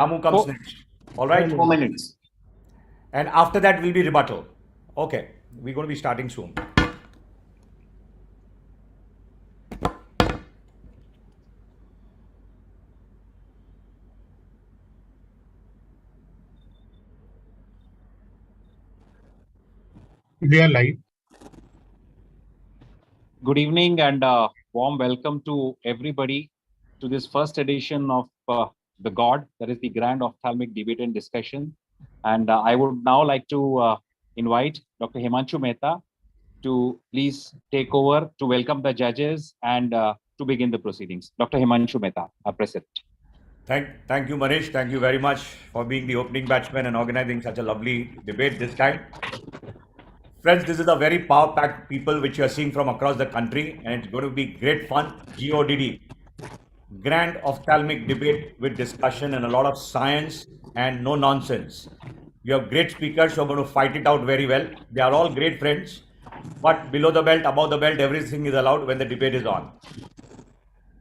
Ramu comes next. All right. 4 minutes. And after that will be rebuttal. Okay. We're going to be starting soon. We are live. Good evening and warm welcome to everybody to this first edition of the G.O.D., that is the Grand Ophthalmic Debate and Discussion. And I would now like to invite Dr. Himanshu Mehta to please take over to welcome the judges and to begin the proceedings. Dr. Himanshu Mehta, present. Thank you, Manish. Thank you very much for being the opening batsman and organizing such a lovely debate this time. Friends, this is a very power-packed people which you are seeing from across the country, and it's going to be great fun. G.O.D.D. Grand Ophthalmic Debate with discussion and a lot of science and no nonsense. You have great speakers who are going to fight it out very well. They are all great friends, but below the belt, above the belt, everything is allowed when the debate is on.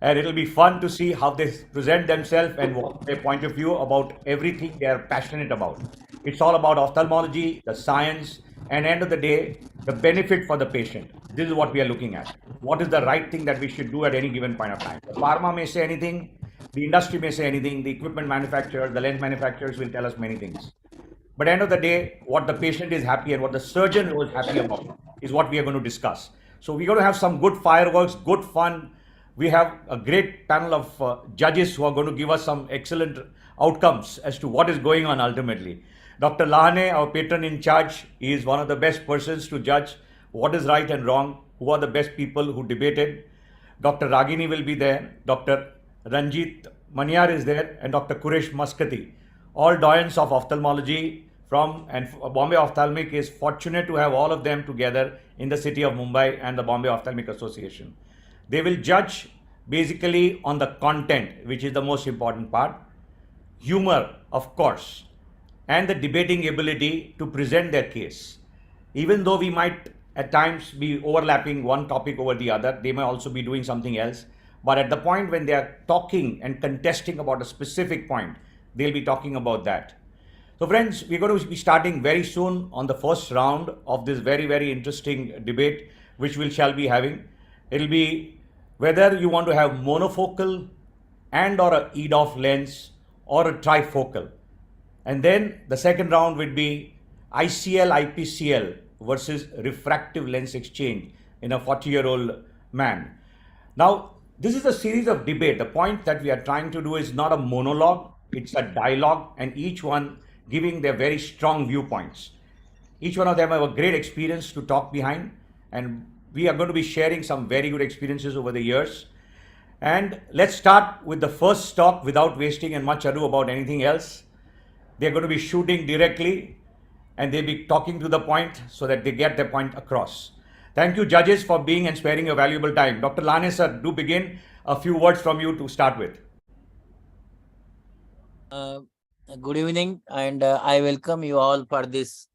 And it'll be fun to see how they present themselves and what their point of view about everything they are passionate about. It's all about ophthalmology, the science, and end of the day, the benefit for the patient. This is what we are looking at. What is the right thing that we should do at any given point of time? The pharma may say anything, the industry may say anything, the equipment manufacturers, the lens manufacturers will tell us many things. But end of the day, what the patient is happy and what the surgeon was happy about is what we are going to discuss. So we're going to have some good fireworks, good fun. We have a great panel of judges who are going to give us some excellent outcomes as to what is going on ultimately. Dr. Lahane, our patron in charge, is one of the best persons to judge what is right and wrong, who are the best people who debated. Dr. Ragini will be there, Dr. Ranjit Maniar is there, and Dr. Quresh Maskati, all doyens of ophthalmology and Bombay Ophthalmic is fortunate to have all of them together in the city of Mumbai and the Bombay Ophthalmic Association. They will judge basically on the content, which is the most important part, humor, of course, and the debating ability to present their case. Even though we might at times be overlapping one topic over the other, they may also be doing something else. But at the point when they are talking and contesting about a specific point, they'll be talking about that. So friends, we're going to be starting very soon on the first round of this very, very interesting debate, which we shall be having. It'll be whether you want to have monofocal and or a EDOF lens or a trifocal. And then the second round would be ICL, IPCL versus refractive lens exchange in a 40-year-old man. Now, this is a series of debate. The point that we are trying to do is not a monologue, it's a dialogue, and each one giving their very strong viewpoints. Each one of them have a great experience to talk behind, and we are going to be sharing some very good experiences over the years. And let's start with the first talk without wasting and much ado about anything else. They're going to be shooting directly and they'll be talking to the point so that they get their point across. Thank you, judges, for being and sparing your valuable time. Dr. Lahane, sir, do begin. A few words from you to start with. Good evening, and I welcome you all for this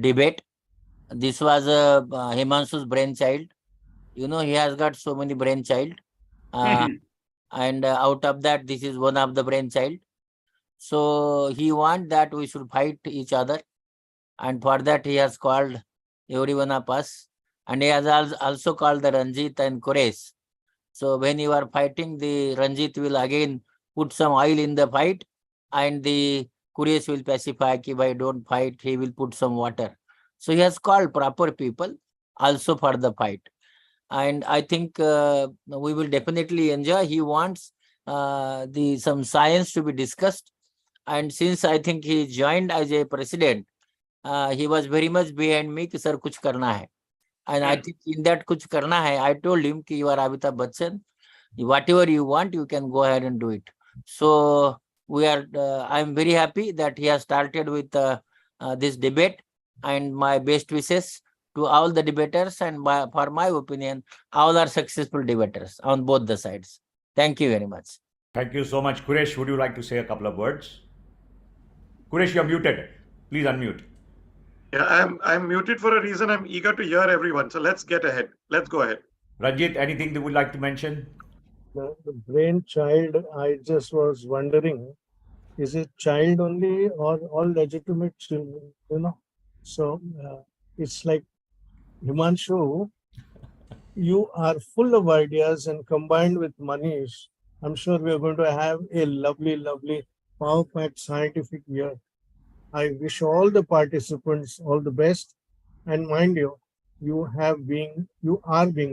debate. This was Himanshu's brainchild. You know, he has got so many brainchild. And out of that, this is one of the brainchild. So he wants that we should fight each other. And for that, he has called every one of us. And he has also called the Ranjit and Quresh. So when you are fighting, the Ranjit will again put some oil in the fight. And the Quresh will pacify, if I don't fight, he will put some water. So he has called proper people also for the fight. And I think we will definitely enjoy. He wants some science to be discussed. And since I think he joined as a president, he was very much behind me, ki sir, kuch karna hai. And I think in that kuch karna hai, I told him ki you are Amitabh Bachchan. Whatever you want, you can go ahead and do it. So I'm very happy that he has started with this debate, and my best wishes to all the debaters, and for my opinion, all are successful debaters on both the sides. Thank you very much. Thank you so much. Quresh, would you like to say a couple of words? Quresh, you're muted. Please unmute. Yeah, I'm muted for a reason. I'm eager to hear everyone. So let's get ahead. Let's go ahead. Ranjit, anything that you would like to mention? The brainchild, I just was wondering is it child only or all legitimate children? So it's like, Himanshu, you are full of ideas, and combined with Manish, I'm sure we are going to have a lovely, lovely, power-packed scientific year. I wish all the participants all the best, and mind you, you are being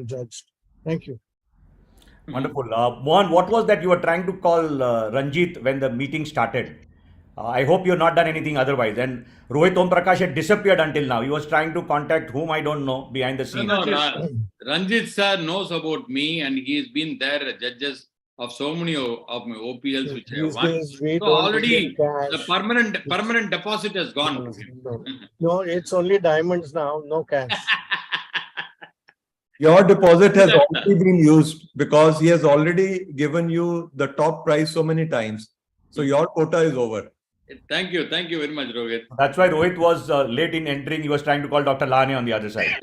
judged. Thank you. Wonderful. Mohan, what was that you were trying to call Ranjit when the meeting started? I hope you've not done anything otherwise. And Rohit Om Prakash had disappeared until now. He was trying to contact whom I don't know behind the scenes. No, Ranjit sir knows about me, and he's been there judges of so many of my OPLs which I have These won. days, we So don't already get cash. the permanent deposit has gone to him. No, it's only diamonds now, no cash. Your deposit has already been used because he has already given you the top prize so many times. So your quota is over. Thank you very much, Rohit. That's why Rohit was late in entering. He was trying to call Dr. Lane on the other side.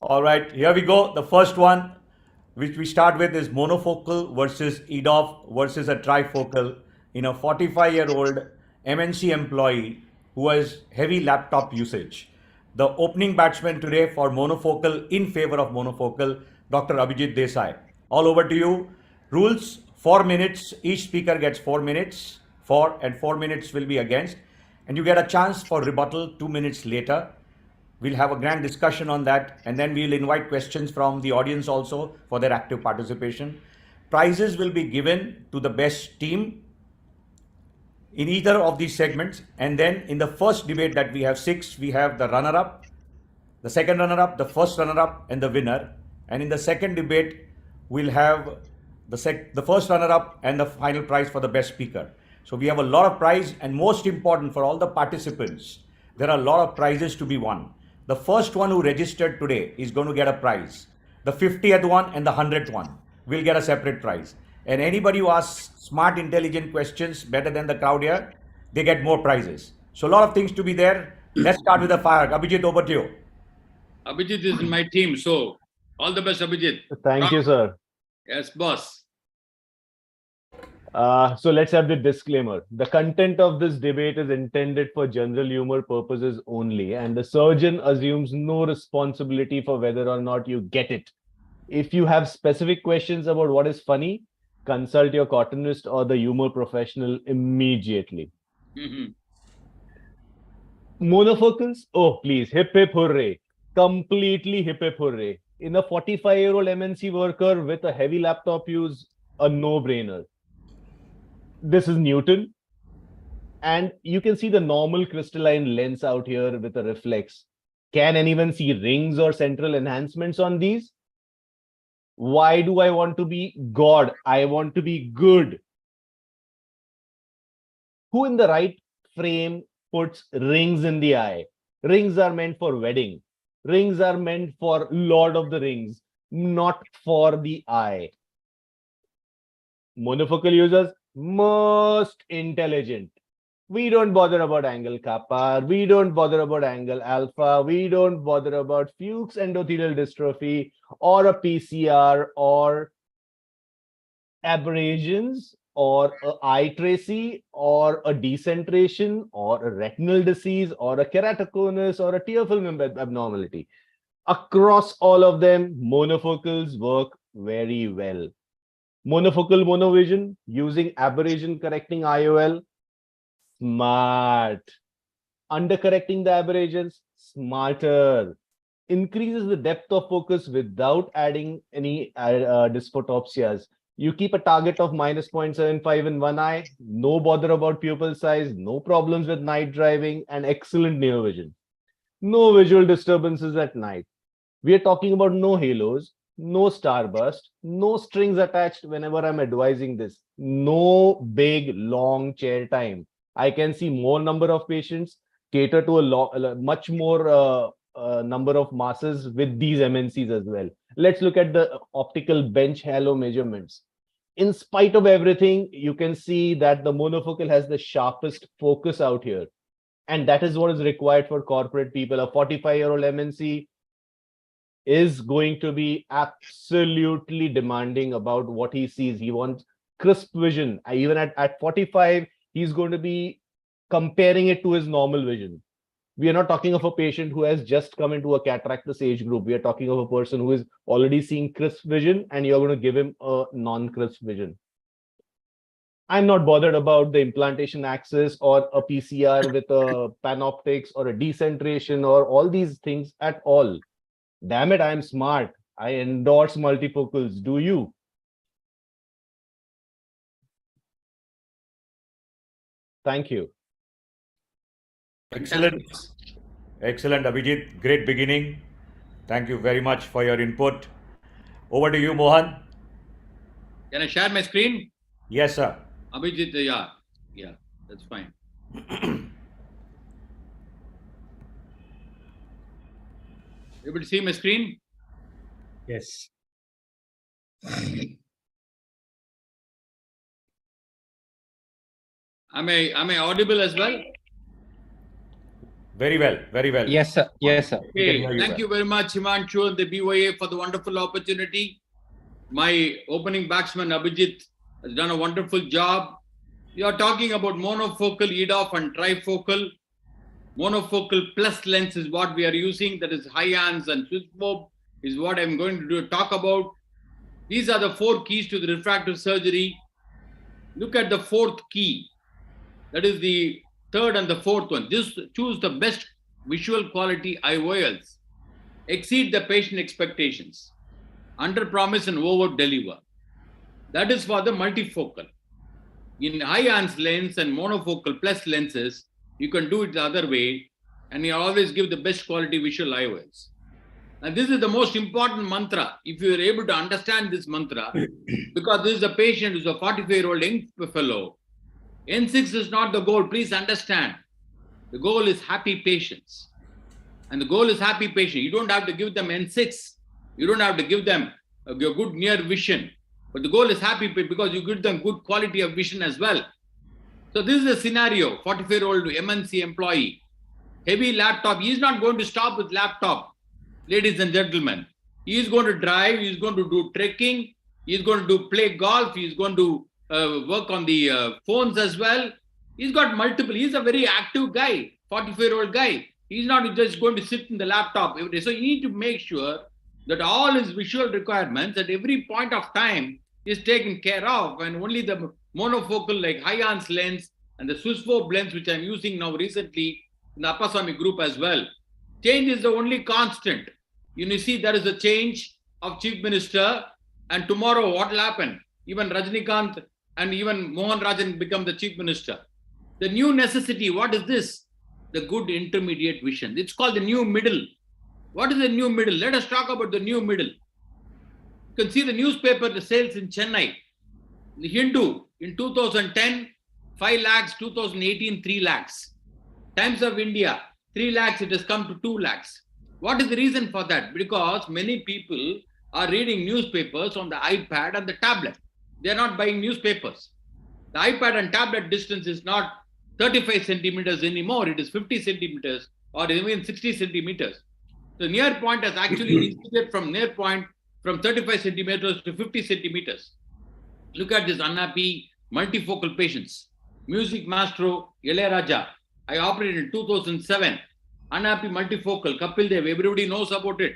All right, here we go. The first one, which we start with, is monofocal versus EDOF versus a trifocal in a 45-year-old MNC employee who has heavy laptop usage. The opening batsman today for monofocal, in favor of monofocal, Dr. Abhijit Desai. All over to you. Rules: 4 minutes. Each speaker gets 4 minutes. 4 minutes will be against. And you get a chance for rebuttal 2 minutes later. We'll have a grand discussion on that, and then we'll invite questions from the audience also for their active participation. Prizes will be given to the best team in either of these segments, and then in the first debate that we have 6, we have the runner-up, the second runner-up, the first runner-up, and the winner. And in the second debate, we'll have the first runner-up and the final prize for the best speaker. So we have a lot of prize, and most important for all the participants, there are a lot of prizes to be won. The first one who registered today is going to get a prize. The 50th one and the 100th one will get a separate prize. And anybody who asks smart, intelligent questions better than the crowd here, they get more prizes. So a lot of things to be there. Let's start with the fire. Abhijit, over to you. Abhijit is in my team, so all the best, Abhijit. Thank you, sir. Yes, boss. So let's have the disclaimer. The content of this debate is intended for general humor purposes only, and the surgeon assumes no responsibility for whether or not you get it. If you have specific questions about what is funny, consult your cartoonist or the humor professional immediately. Monofocals? Oh, please, hip hip hooray. Completely hip hip hooray. In a 45-year-old MNC worker with a heavy laptop use, a no-brainer. This is Newton, and you can see the normal crystalline lens out here with a reflex. Can anyone see rings or central enhancements on these? Why do I want to be God? I want to be good. Who in the right frame puts rings in the eye? Rings are meant for wedding. Rings are meant for Lord of the Rings, not for the eye. Monofocal users, most intelligent. We don't bother about angle kappa. We don't bother about angle alpha. We don't bother about Fuchs endothelial dystrophy or a PCR or aberrations or a eye tracy or a decentration or a retinal disease or a keratoconus or a tear film abnormality. Across all of them, monofocals work very well. Monofocal monovision using aberration correcting IOL, smart. Undercorrecting the aberrations, smarter. Increases the depth of focus without adding any dysphotopsias. You keep a target of minus 0.75 in one eye, no bother about pupil size, no problems with night driving, and excellent near vision. No visual disturbances at night. We are talking about no halos, no starburst, no strings attached whenever I'm advising this. No big, long chair time. I can see more number of patients, cater to a much more number of masses with these MNCs as well. Let's look at the optical bench halo measurements. In spite of everything, you can see that the monofocal has the sharpest focus out here. And that is what is required for corporate people. A 45-year-old MNC is going to be absolutely demanding about what he sees. He wants crisp vision. Even at 45, he's going to be comparing it to his normal vision. We are not talking of a patient who has just come into a cataractus age group. We are talking of a person who is already seeing crisp vision, and you're going to give him a non-crisp vision. I'm not bothered about the implantation axis or a PCR with a panoptics or a decentration or all these things at all. Damn it, I'm smart. I endorse multifocals. Do you? Thank you. Excellent. Excellent, Abhijit. Great beginning. Thank you very much for your input. Over to you, Mohan. Can I share my screen? Yes, sir. Abhijit, yeah, that's fine. Able to see my screen? Yes. Am I audible as well? Very well, very well. Yes, sir. Yes, sir. We can Okay, hear you thank well. you very much, Himanshu and the BYA for the wonderful opportunity. My opening batsman, Abhijit, has done a wonderful job. You are talking about monofocal, EDOF and trifocal. Monofocal plus lens is what we are using. That is Hyans and Swissmove is what I'm going to talk about. These are the 4 keys to the refractive surgery. Look at the 4th key. That is the 3rd and the 4th one. Just choose the best visual quality IOLs. Exceed the patient expectations. Under promise and over deliver. That is for the multifocal. In Hyans lens and monofocal plus lenses, you can do it the other way, and you always give the best quality visual IOLs. And this is the most important mantra. If you are able to understand this mantra, because this is a patient who's a 45-year-old young fellow, N6 is not the goal. Please understand. The goal is happy patients. And the goal is happy patient. You don't have to give them N6. You don't have to give them your good near vision. But the goal is happy because you give them good quality of vision as well. So this is a scenario, 45-year-old MNC employee, heavy laptop. He is not going to stop with laptop, ladies and gentlemen. He is going to drive. He is going to do trekking. He is going to play golf. He is going to work on the phones as well. He's got multiple. He's a very active guy, 45-year-old guy. He's not just going to sit in the laptop every day. So you need to make sure that all his visual requirements at every point of time is taken care of, and only the monofocal like Hyans lens and the Swissmove lens, which I'm using now recently in the OPHTHALMIC group as well. Change is the only constant. You see, there is a change of chief minister, and tomorrow what will happen? Even Rajnikant and even Mohan Rajan become the chief minister. The new necessity, what is this? The good intermediate vision. It's called the new middle. What is the new middle? Let us talk about the new middle. You can see the newspaper, the sales in Chennai. The Hindu in 2010, 5 lakhs, 2018, 3 lakhs. Times of India, 3 lakhs, it has come to 2 lakhs. What is the reason for that? Because many people are reading newspapers on the iPad and the tablet. They are not buying newspapers. The iPad and tablet distance is not 35 centimeters anymore. It is 50 centimeters or even 60 centimeters. The near point has actually increased from near point from 35 centimeters to 50 centimeters. Look at this unhappy multifocal patients. Music Maestro, Ilayaraja. I operated in 2007. Unhappy multifocal, Kapil Dev, everybody knows about it.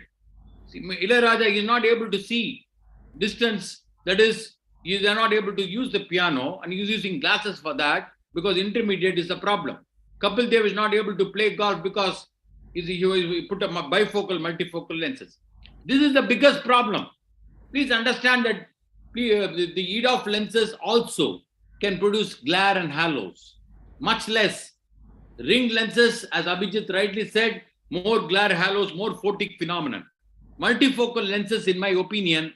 See, Ilayaraja is not able to see distance, that is, he is not able to use the piano, and he is using glasses for that because intermediate is the problem. Kapil Dev is not able to play golf because he put a bifocal, multifocal lenses. This is the biggest problem. Please understand that the EDOF lenses also can produce glare and halos, much less. Ring lenses, as Abhijit rightly said, more glare halos, more photic phenomenon. Multifocal lenses, in my opinion,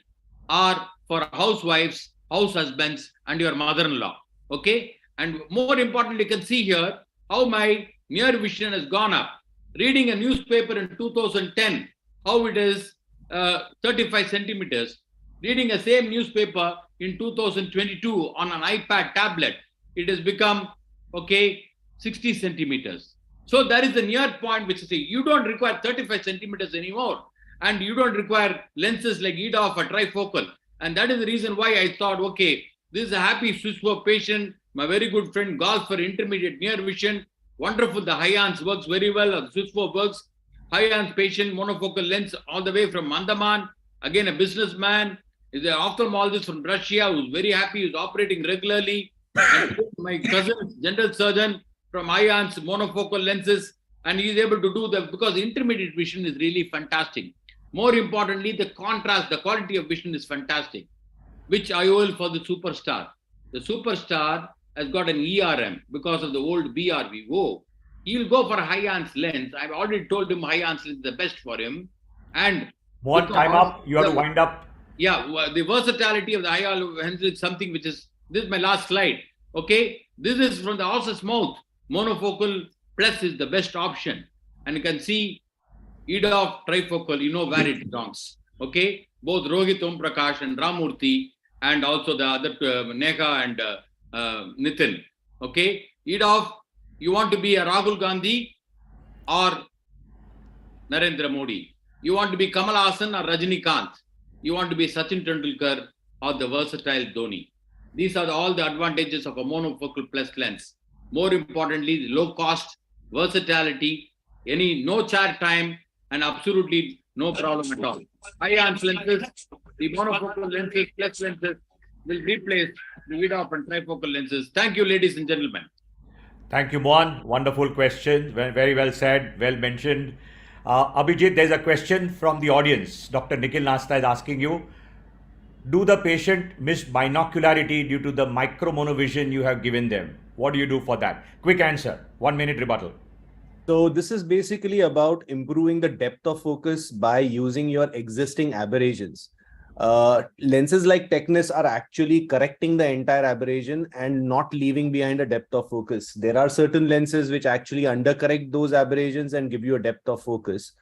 are for housewives, house husbands, and your mother-in-law. Okay? And more importantly, you can see here how my near vision has gone up. Reading a newspaper in 2010, how it is 35 centimeters. Reading a same newspaper in 2022 on an iPad tablet, it has become, okay, 60 centimeters. So there is a near point which is you don't require 35 centimeters anymore, and you don't require lenses like EDOF or trifocal. And that is the reason why I thought, okay, This is a happy Swiss patient, my very good friend, golfer, intermediate, near vision. Wonderful. The Hyans works very well. The Swiss works. Hyans patient, monofocal lens, all the way from Andaman. Again, a businessman. Is an ophthalmologist from Russia who's very happy. He's operating regularly. And my cousin, general surgeon from Hyans, monofocal lenses. And he's able to do that because intermediate vision is really fantastic. More importantly, the contrast, the quality of vision is fantastic, which I owe for the superstar. The superstar has got an ERM because of the old BRVO. He'll go for a Hyans lens. I've already told him Hyans lens is the best for him. And one time up, you have to wind up. Yeah, the versatility of the Hyans lens is something which is, this is my last slide. Okay, this is from the horse's mouth. Monofocal plus is the best option. And you can see EDOF trifocal, you know where it belongs. Okay, both Rohit Om Prakash and Ramurthy, and also the other Neha and Nitin. Okay, EDOF, you want to be a Rahul Gandhi or Narendra Modi. You want to be Kamal Hassan or Rajinikanth. You want to be Sachin Tendulkar or the versatile Dhoni. These are all the advantages of a monofocal plus lens. More importantly, the low cost, versatility, no chair time, and absolutely no problem at all. Hyans lenses, the monofocal lenses, plus lenses will replace the EDOF and trifocal lenses. Thank you, ladies and gentlemen. Thank you, Mohan. Wonderful question. Very well said. Well mentioned. Abhijit, there's a question from the audience. Dr. Nikhil Nasta is asking you, do the patient miss binocularity due to the micromonovision you have given them? What do you do for that? Quick answer. 1 minute rebuttal. So this is basically about improving the depth of focus by using your existing aberrations. Lenses like Technis are actually correcting the entire aberration and not leaving behind a depth of focus. There are certain lenses which actually undercorrect those aberrations and give you a depth of focus.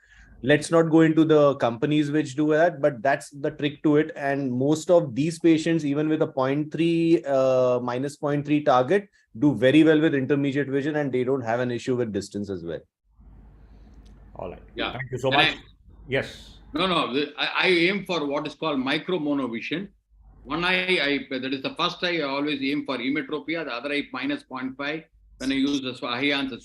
Let's not go into the companies which do that, but that's the trick to it. And most of these patients, even with a 0.3, minus 0.3 target, do very well with intermediate vision, and they don't have an issue with distance as well. All right. Yeah. Thank you so much. Yes. No. I aim for what is called micromonovision. One eye, that is the first eye, I always aim for emmetropia. The other eye minus 0.5. When I use the Hyans, the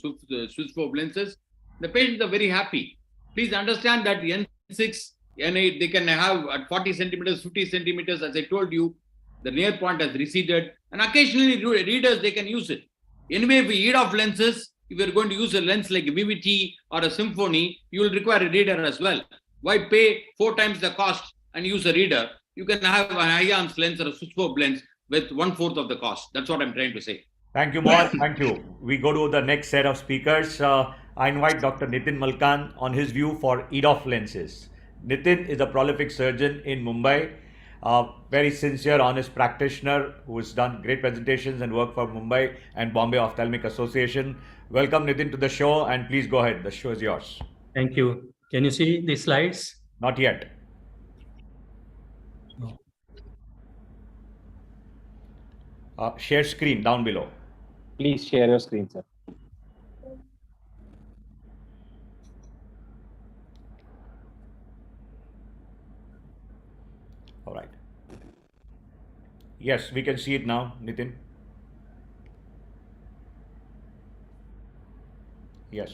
Swiss lenses, the patients are very happy. Please understand that N6, N8, they can have at 40 centimeters, 50 centimeters. As I told you, the near point has receded, and occasionally readers, they can use it. Anyway, if we EDOF lenses, if you're going to use a lens like a VVT or a Symphony, you will require a reader as well. Why pay 4 times the cost and use a reader? You can have a Hyans lens or a Swiss lens with 1/4 of the cost. That's what I'm trying to say. Thank you, Mohan. Thank you. We go to the next set of speakers. I invite Dr. Nitin Malkan on his view for EDOF lenses. Nitin is a prolific surgeon in Mumbai, very sincere, honest practitioner who has done great presentations and work for Mumbai and Bombay Ophthalmic Association. Welcome, Nitin, to the show, and please go ahead. The show is yours. Thank you. Can you see the slides? Not yet. Share screen down below. Please share your screen, sir. All right. Yes, we can see it now, Nitin. Yes.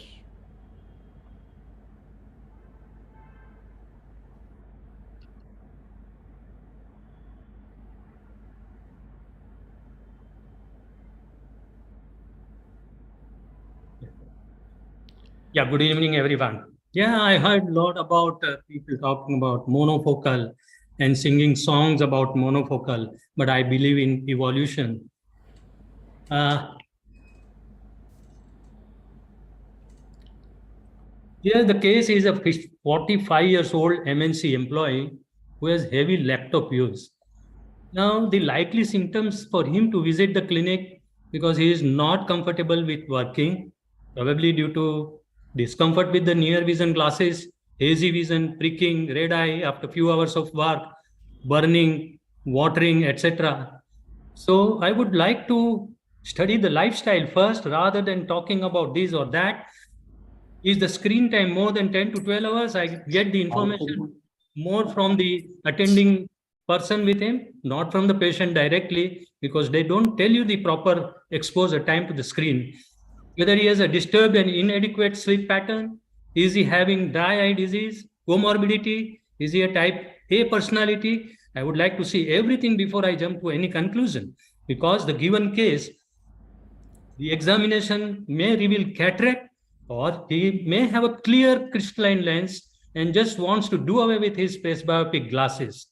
Yeah, good evening, everyone. Yeah, I heard a lot about people talking about monofocal and singing songs about monofocal, but I believe in evolution. Here, the case is a 45 years old MNC employee who has heavy laptop use. Now, the likely symptoms for him to visit the clinic because he is not comfortable with working, probably due to discomfort with the near vision glasses, hazy vision, pricking, red eye after a few hours of work, burning, watering, etc. So I would like to study the lifestyle first rather than talking about this or that. Is the screen time more than 10 to 12 hours? I get the information more from the attending person with him, not from the patient directly, because they don't tell you the proper exposure time to the screen. Whether he has a disturbed and inadequate sleep pattern, is he having dry eye disease, comorbidity, is he a type A personality? I would like to see everything before I jump to any conclusion, because the given case, the examination may reveal cataract, or he may have a clear crystalline lens and just wants to do away with his presbyopic glasses.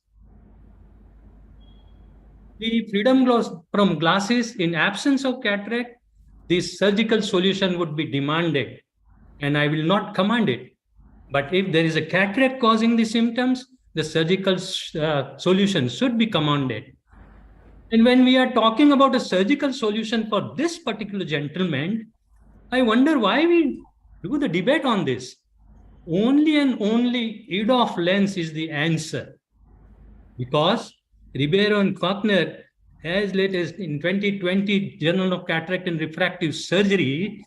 The freedom from glasses in absence of cataract, this surgical solution would be demanded, and I will not command it. But if there is a cataract causing the symptoms, the surgical solution should be commanded. And when we are talking about a surgical solution for this particular gentleman, I wonder why we do the debate on this. Only and only EDOF lens is the answer, because Ribeiro and Kochner, as late as in 2020 Journal of Cataract and Refractive Surgery,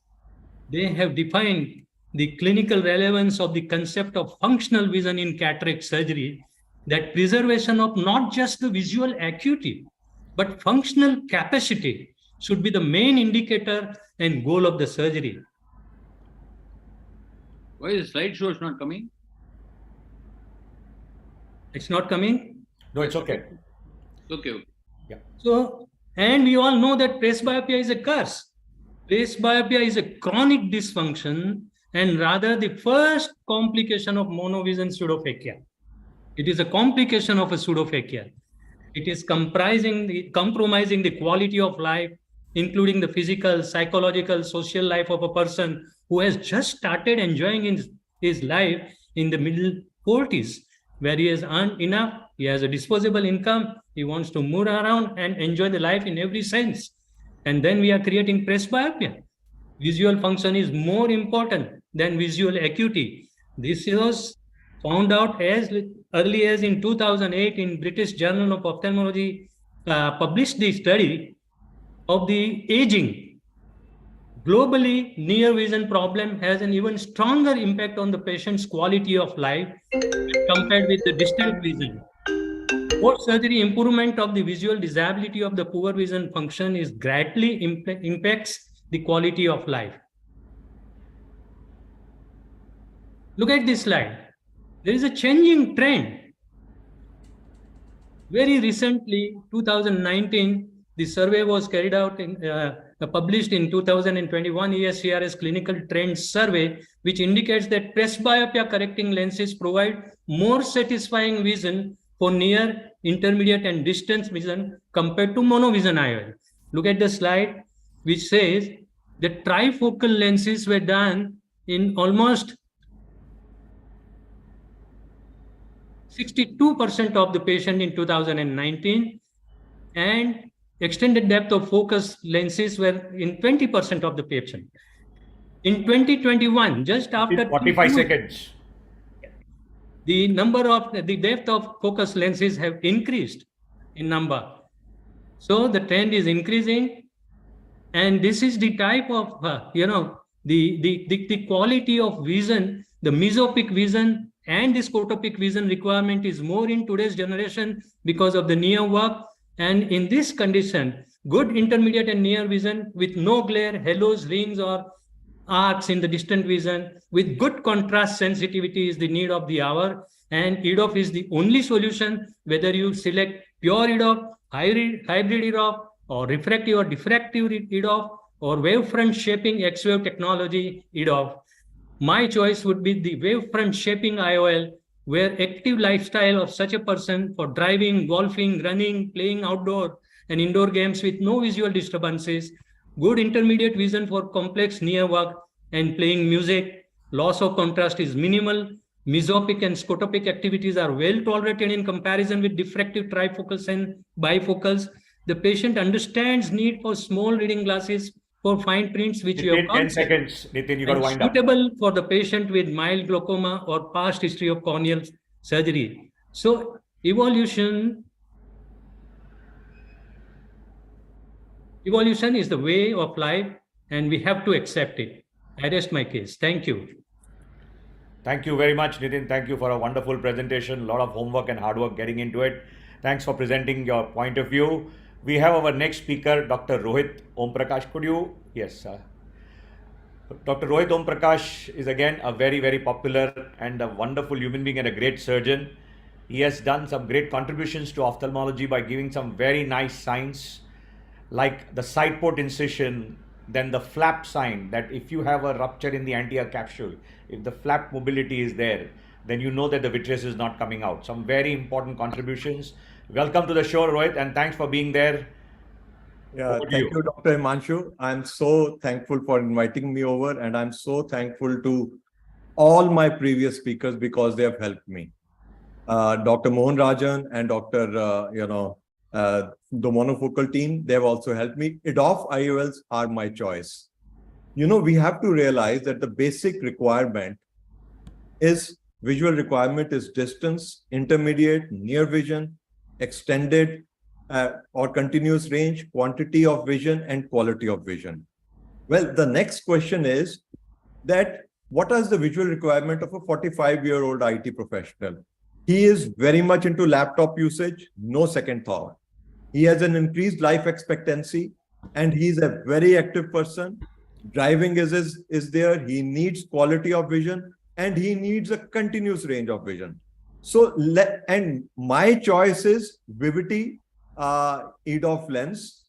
they have defined the clinical relevance of the concept of functional vision in cataract surgery, that preservation of not just the visual acuity, but functional capacity should be the main indicator and goal of the surgery. Why is the slideshow is not coming? It's not coming? No, it's okay. Okay. So, and we all know that presbyopia is a curse. Presbyopia is a chronic dysfunction and rather the first complication of monovision pseudophakia. It is a complication of a pseudophakia. It is compromising the quality of life, including the physical, psychological, social life of a person who has just started enjoying his life in the middle 40s, where he has earned enough, he has a disposable income, he wants to move around and enjoy the life in every sense. And then we are creating presbyopia. Visual function is more important than visual acuity. This was found out as early as in 2008 in British Journal of Ophthalmology, published the study of the aging. Globally, near vision problem has an even stronger impact on the patient's quality of life compared with the distant vision. Post-surgery improvement of the visual disability of the poor vision function is greatly impacts the quality of life. Look at this slide. There is a changing trend. Very recently, 2019, the survey was carried out in published in 2021 ESCRS Clinical Trends Survey, which indicates that presbyopia correcting lenses provide more satisfying vision for near, intermediate, and distance vision compared to monovision IOL. Look at the slide, which says that trifocal lenses were done in almost 62% of the patient in 2019, and extended depth of focus lenses were in 20% of the patient. In 2021, just after 45 seconds. the depth of focus lenses have increased in number. So the trend is increasing, and this is the type of, the quality of vision, the mesopic vision and the scotopic vision requirement is more in today's generation because of the near work. And in this condition, good intermediate and near vision with no glare, halos, rings, or arcs in the distant vision with good contrast sensitivity is the need of the hour. And EDOF is the only solution, whether you select pure EDOF, hybrid EDOF, or refractive or diffractive EDOF, or wavefront shaping X-wave technology EDOF. My choice would be the wavefront shaping IOL, where active lifestyle of such a person for driving, golfing, running, playing outdoor and indoor games with no visual disturbances, good intermediate vision for complex near work and playing music, loss of contrast is minimal, mesopic and scotopic activities are well tolerated in comparison with diffractive trifocals and bifocals. The patient understands need for small reading glasses for fine prints, which you have 10 seconds, Nitin, you got to wind up. Suitable for the patient with mild glaucoma or past history of corneal surgery. So evolution is the way of life, and we have to accept it. I rest my case. Thank you. Thank you very much, Nitin. Thank you for a wonderful presentation. A lot of homework and hard work getting into it. Thanks for presenting your point of view. We have our next speaker, Dr. Rohit Om Prakash. Could you? Yes. Dr. Rohit Om Prakash is again a very, very popular and a wonderful human being and a great surgeon. He has done some great contributions to ophthalmology by giving some very nice signs like the side port incision, then the flap sign, that if you have a rupture in the anterior capsule, if the flap mobility is there, then you know that the vitreous is not coming out. Some very important contributions. Welcome to the show, Rohit, and thanks for being there. Yeah, thank you, Dr. Himanshu. I'm so thankful for inviting me over, and I'm so thankful to all my previous speakers because they have helped me. Dr. Mohan Rajan and Dr. The monofocal team, they have also helped me. EDOF IOLs are my choice. We have to realize that the basic requirement is visual requirement is distance, intermediate, near vision, extended or continuous range, quantity of vision, and quality of vision. Well, the next question is that what is the visual requirement of a 45-year-old IT professional? He is very much into laptop usage, no second thought. He has an increased life expectancy, and he's a very active person. Driving is there. He needs quality of vision, and he needs a continuous range of vision. So, and my choice is Vivity EDOF lens,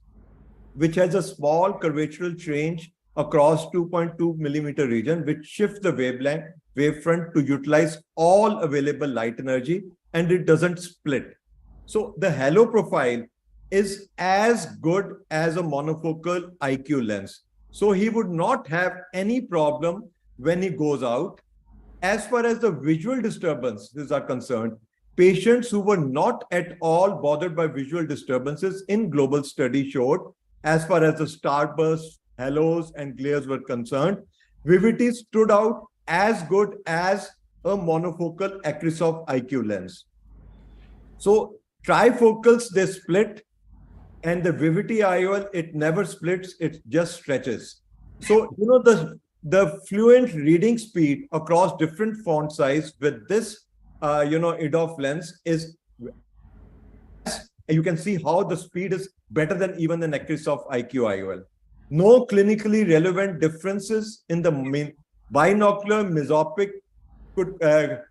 which has a small curvature change across 2.2 millimeter region, which shifts the wavefront to utilize all available light energy, and it doesn't split. So the halo profile is as good as a monofocal IQ lens. So he would not have any problem when he goes out. As far as the visual disturbances are concerned, patients who were not at all bothered by visual disturbances in global study showed, as far as the starbursts, halos, and glares were concerned, Vivity stood out as good as a monofocal Acrisoft IQ lens. So trifocals, they split, and the Vivity IOL, it never splits, it just stretches. So, the fluent reading speed across different font size with this EDOF lens is, you can see how the speed is better than even an Acrisoft IQ IOL. No clinically relevant differences in the binocular mesopic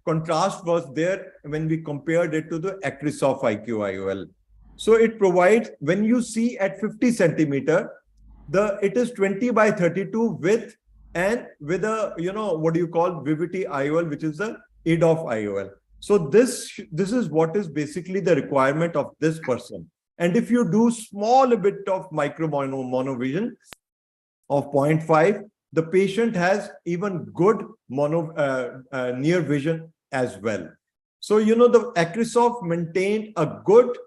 contrast was there when we compared it to the Acrisoft IQ IOL. So it provides, when you see at 50 centimeter, it is 20 by 32 width, and with a Vivity IOL, which is the EDOF IOL. So this is what is basically the requirement of this person. And if you do small bit of micro monovision of 0.5, the patient has even good near vision as well. So the Acrisoft maintained a good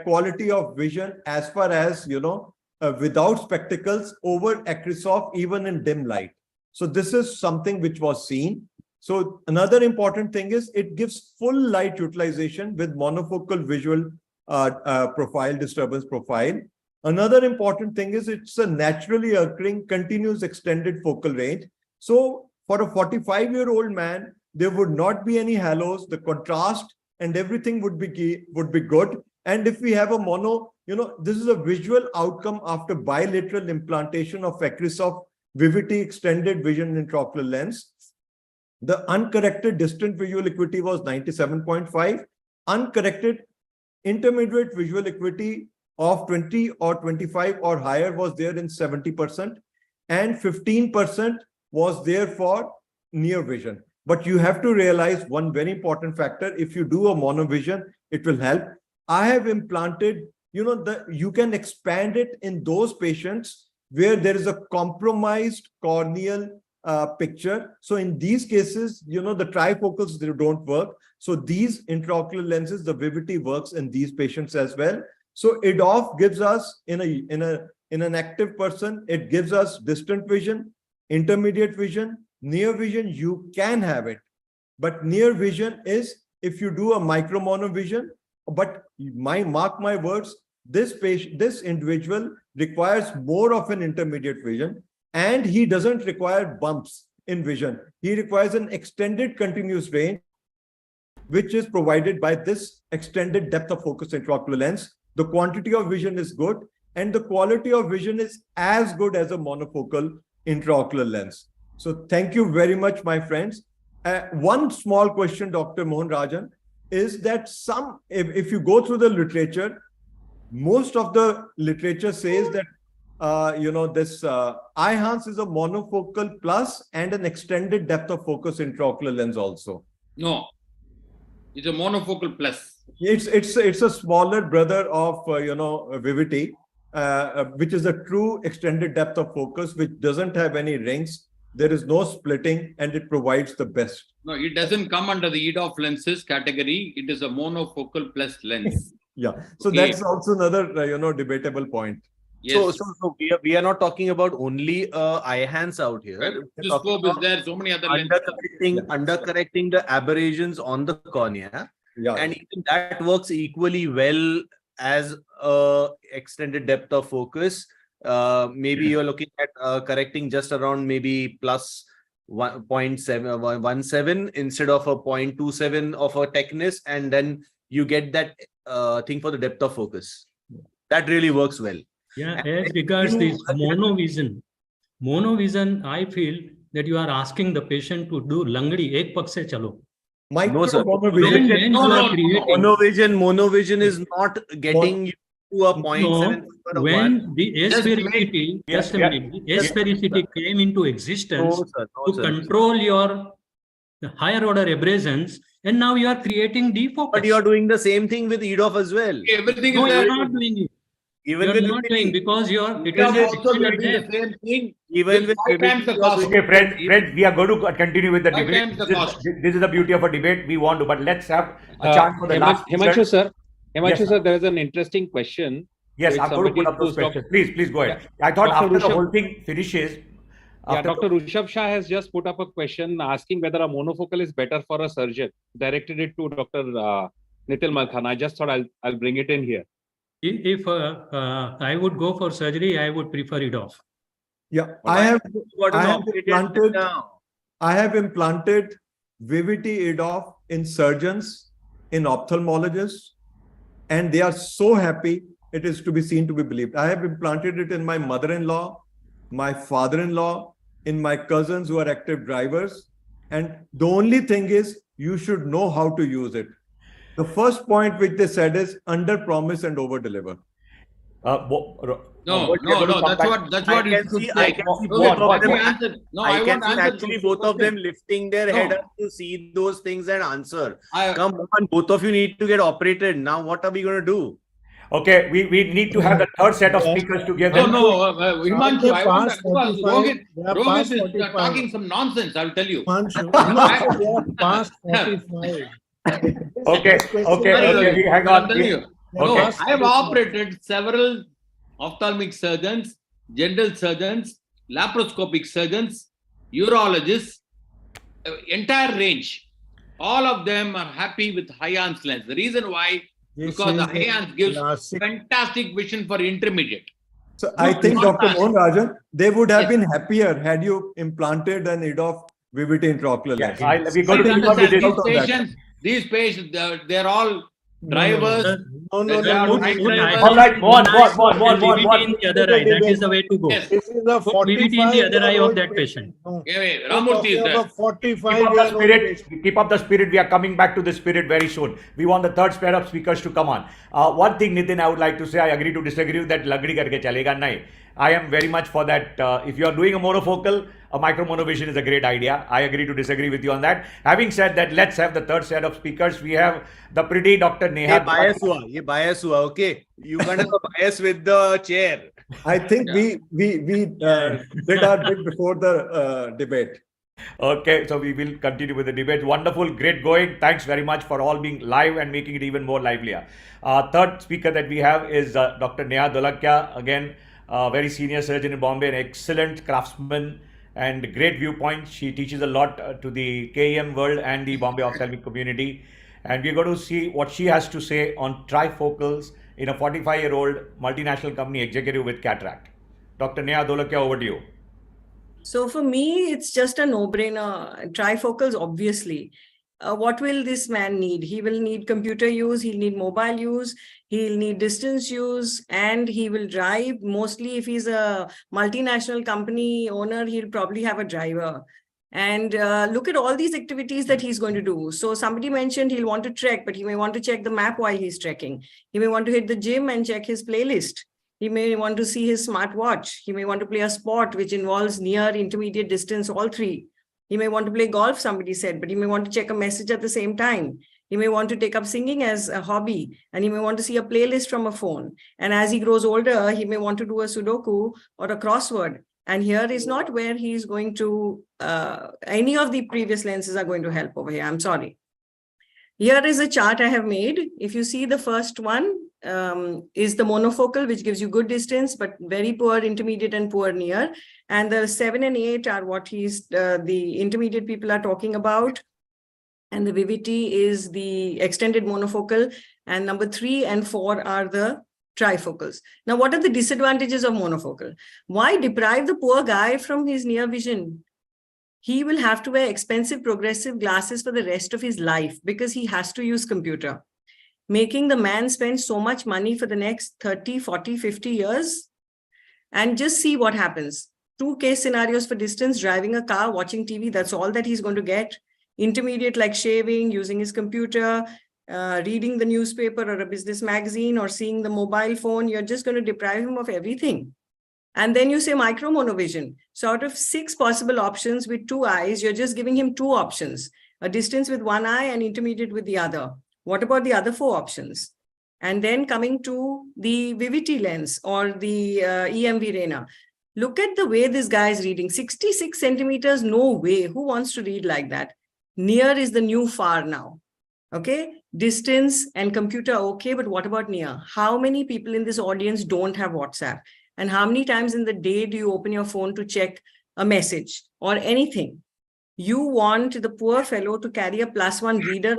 quality of vision as far as without spectacles over Acrisoft, even in dim light. So this is something which was seen. So another important thing is it gives full light utilization with monofocal visual disturbance profile. Another important thing is it's a naturally occurring continuous extended focal range. So for a 45-year-old man, there would not be any halos, the contrast and everything would be good. And if we have a mono, this is a visual outcome after bilateral implantation of Acrisoft Vivity extended vision intraocular lens. The uncorrected distant visual acuity was 97.5. Uncorrected intermediate visual acuity of 20 or 25 or higher was there in 70%, and 15% was there for near vision. But you have to realize one very important factor. If you do a monovision, it will help. I have implanted, you can expand it in those patients where there is a compromised corneal picture. So in these cases, the trifocals, they don't work. So these intraocular lenses, the Vivity works in these patients as well. So EDOF gives us in an active person, it gives us distant vision, intermediate vision, near vision. You can have it, but near vision is if you do a micro monovision. But mark my words, this individual requires more of an intermediate vision, and he doesn't require bumps in vision. He requires an extended continuous range. which is provided by this extended depth of focus intraocular lens. The quantity of vision is good, and the quality of vision is as good as a monofocal intraocular lens. So thank you very much, my friends. One small question, Dr. Mohan Rajan, is that if you go through the literature, most of the literature says that this Eyehance is a monofocal plus and an extended depth of focus intraocular lens also. No, it's a monofocal plus. It's a smaller brother of Vivity, which is a true extended depth of focus, which doesn't have any rings. There is no splitting, and it provides the best. No, it doesn't come under the EDOF lenses category. It is a monofocal plus lens. Yeah, so Okay. that's also another debatable point. Yes. So we are not talking about only Eyehance out here. Well, We're this talking scope is about there, so many other lenses. undercorrecting the aberrations on the cornea, Yeah, and even that works equally well as extended depth of focus. Maybe you're looking at correcting just around maybe plus 0.17 instead of a 0.27 of a thickness, and then you get that thing for the depth of focus. That really works well. Yeah, as regards this monovision, I feel that you are asking the patient to do langdi ek pak se chalo. No, sir. Micro-monovision. When you are creating, Monovision is not getting you to a 0.7. no, when the asphericity, Yes, just a minute, the asphericity came into existence to sir. control your higher order abrasions, and now you are creating defocus. But you are doing the same thing with EDOF as well. Everything No, is you are there. not doing it. Even You are with not doing because you are. It is EDOF a also we are extended doing depth. the same thing. even with 5 times the cost. Okay, friends, we are going to continue with the 5 debate. times the cost. This is the beauty of a debate. We want to, but let's have a chance for the last. Himanshu sir, Yes, sir. there is an interesting question. Yes, which I'm going to put somebody up those posed up. questions. Please go ahead. I thought Dr. after the Rishabh- whole thing finishes. Yeah, after Dr. Rishabh Shah has just put up a question asking whether a monofocal is better for a surgeon. Directed it to Dr. Nitil Malkhan. I just thought I'll bring it in here. If I would go for surgery, I would prefer it off. Yeah, What I have operated implanted. now. I have implanted Vivity EDOF in surgeons, in ophthalmologists, and they are so happy. It is to be seen, to be believed. I have implanted it in my mother-in-law, my father-in-law, in my cousins who are active drivers. And the only thing is, you should know how to use it. The first point which they said is under promise and over deliver. No, what we are going to come back- that's what I it can should see- say. I can see Okay, both of let me them. answer. No, I can want see answer actually to both of them question. lifting their No. head up to see those things and answer. I- Come on, both of you need to get operated. Now, what are we going to do? Okay, we need to have the third set of speakers together. No, Himanshu, They I want passed because 45. They are Rohit past is 45. talking some nonsense, I'll tell you. Himanshu, Himanshu, they are past 45. Okay, we hang I'm on. telling you. No, Okay. I have operated several ophthalmic surgeons, general surgeons, laparoscopic surgeons, urologists, entire range. All of them are happy with Eyehance lens. The reason why, because the Eyehance gives classic. fantastic vision for intermediate. So I No, think, not Dr. that. Mohan Rajan, they would have Yes. been happier had you implanted an EDOF Vivity intraocular lens. Yes, we're going to Please keep up with understand, this. these patients, they're all drivers. No, no, They are no. night no. drivers. All right, go on. VVT in the other eye. That is the way to go. Yes. This is a Put VVT in the other eye of 45-year-old that patient. No. Okay, We're Ramurthy talking is there. about Keep up the 45-year-old spirit. patient. Keep up the spirit. We are coming back to the spirit very soon. We want the third pair of speakers to come on. One thing, Nitin, I would like to say, I agree to disagree with that. Lagdi karke chalega nahi. I am very much for that. If you are doing a monofocal, a micro-monovision is a great idea. I agree to disagree with you on that. Having said that, let's have the third set of speakers. We have the pretty Dr. Neha. Ye bias hua, okay? You can't have a bias with the chair. I think we did our bit before the debate. Okay, so we will continue with the debate. Wonderful, great going. Thanks very much for all being live and making it even more livelier. Third speaker that we have is Dr. Neha Dholakya. Again, very senior surgeon in Bombay, an excellent craftsman and great viewpoint. She teaches a lot to the KEM world and the Bombay ophthalmic community. And we're going to see what she has to say on trifocals in a 45-year-old multinational company executive with cataract. Dr. Neha Dholakya, over to you. So for me, it's just a no-brainer. Trifocals, obviously. what will this man need? He will need computer use, he'll need mobile use, he'll need distance use, and he will drive. Mostly if he's a multinational company owner, he'll probably have a driver. And look at all these activities that he's going to do. So somebody mentioned he'll want to trek, but he may want to check the map while he's trekking. He may want to hit the gym and check his playlist. He may want to see his smartwatch. He may want to play a sport which involves near, intermediate, distance, all three. He may want to play golf, somebody said, but he may want to check a message at the same time. He may want to take up singing as a hobby, and he may want to see a playlist from a phone. And as he grows older, he may want to do a Sudoku or a crossword. And here is not where he's going to, any of the previous lenses are going to help over here. I'm sorry. Here is a chart I have made. If you see, the first one is the monofocal, which gives you good distance, but very poor intermediate and poor near. And the 7 and 8 are what the intermediate people are talking about. And the Vivity is the extended monofocal. And number 3 and 4 are the trifocals. Now, what are the disadvantages of monofocal? Why deprive the poor guy from his near vision? He will have to wear expensive progressive glasses for the rest of his life because he has to use computer, making the man spend so much money for the next 30, 40, 50 years. And just see what happens. 2 case scenarios for distance, driving a car, watching TV, that's all that he's going to get. Intermediate, like shaving, using his computer, reading the newspaper or a business magazine, or seeing the mobile phone, you're just going to deprive him of everything. And then you say micro monovision. So out of 6 possible options with 2 eyes, you're just giving him 2 options, a distance with 1 eye and intermediate with the other. What about the other 4 options? And then coming to the Vivity lens or the EMV Rena. Look at the way this guy is reading. 66 centimeters, no way. Who wants to read like that? Near is the new far now. Okay, distance and computer, okay, but what about near? How many people in this audience don't have WhatsApp? And how many times in the day do you open your phone to check a message or anything? You want the poor fellow to carry a +1 reader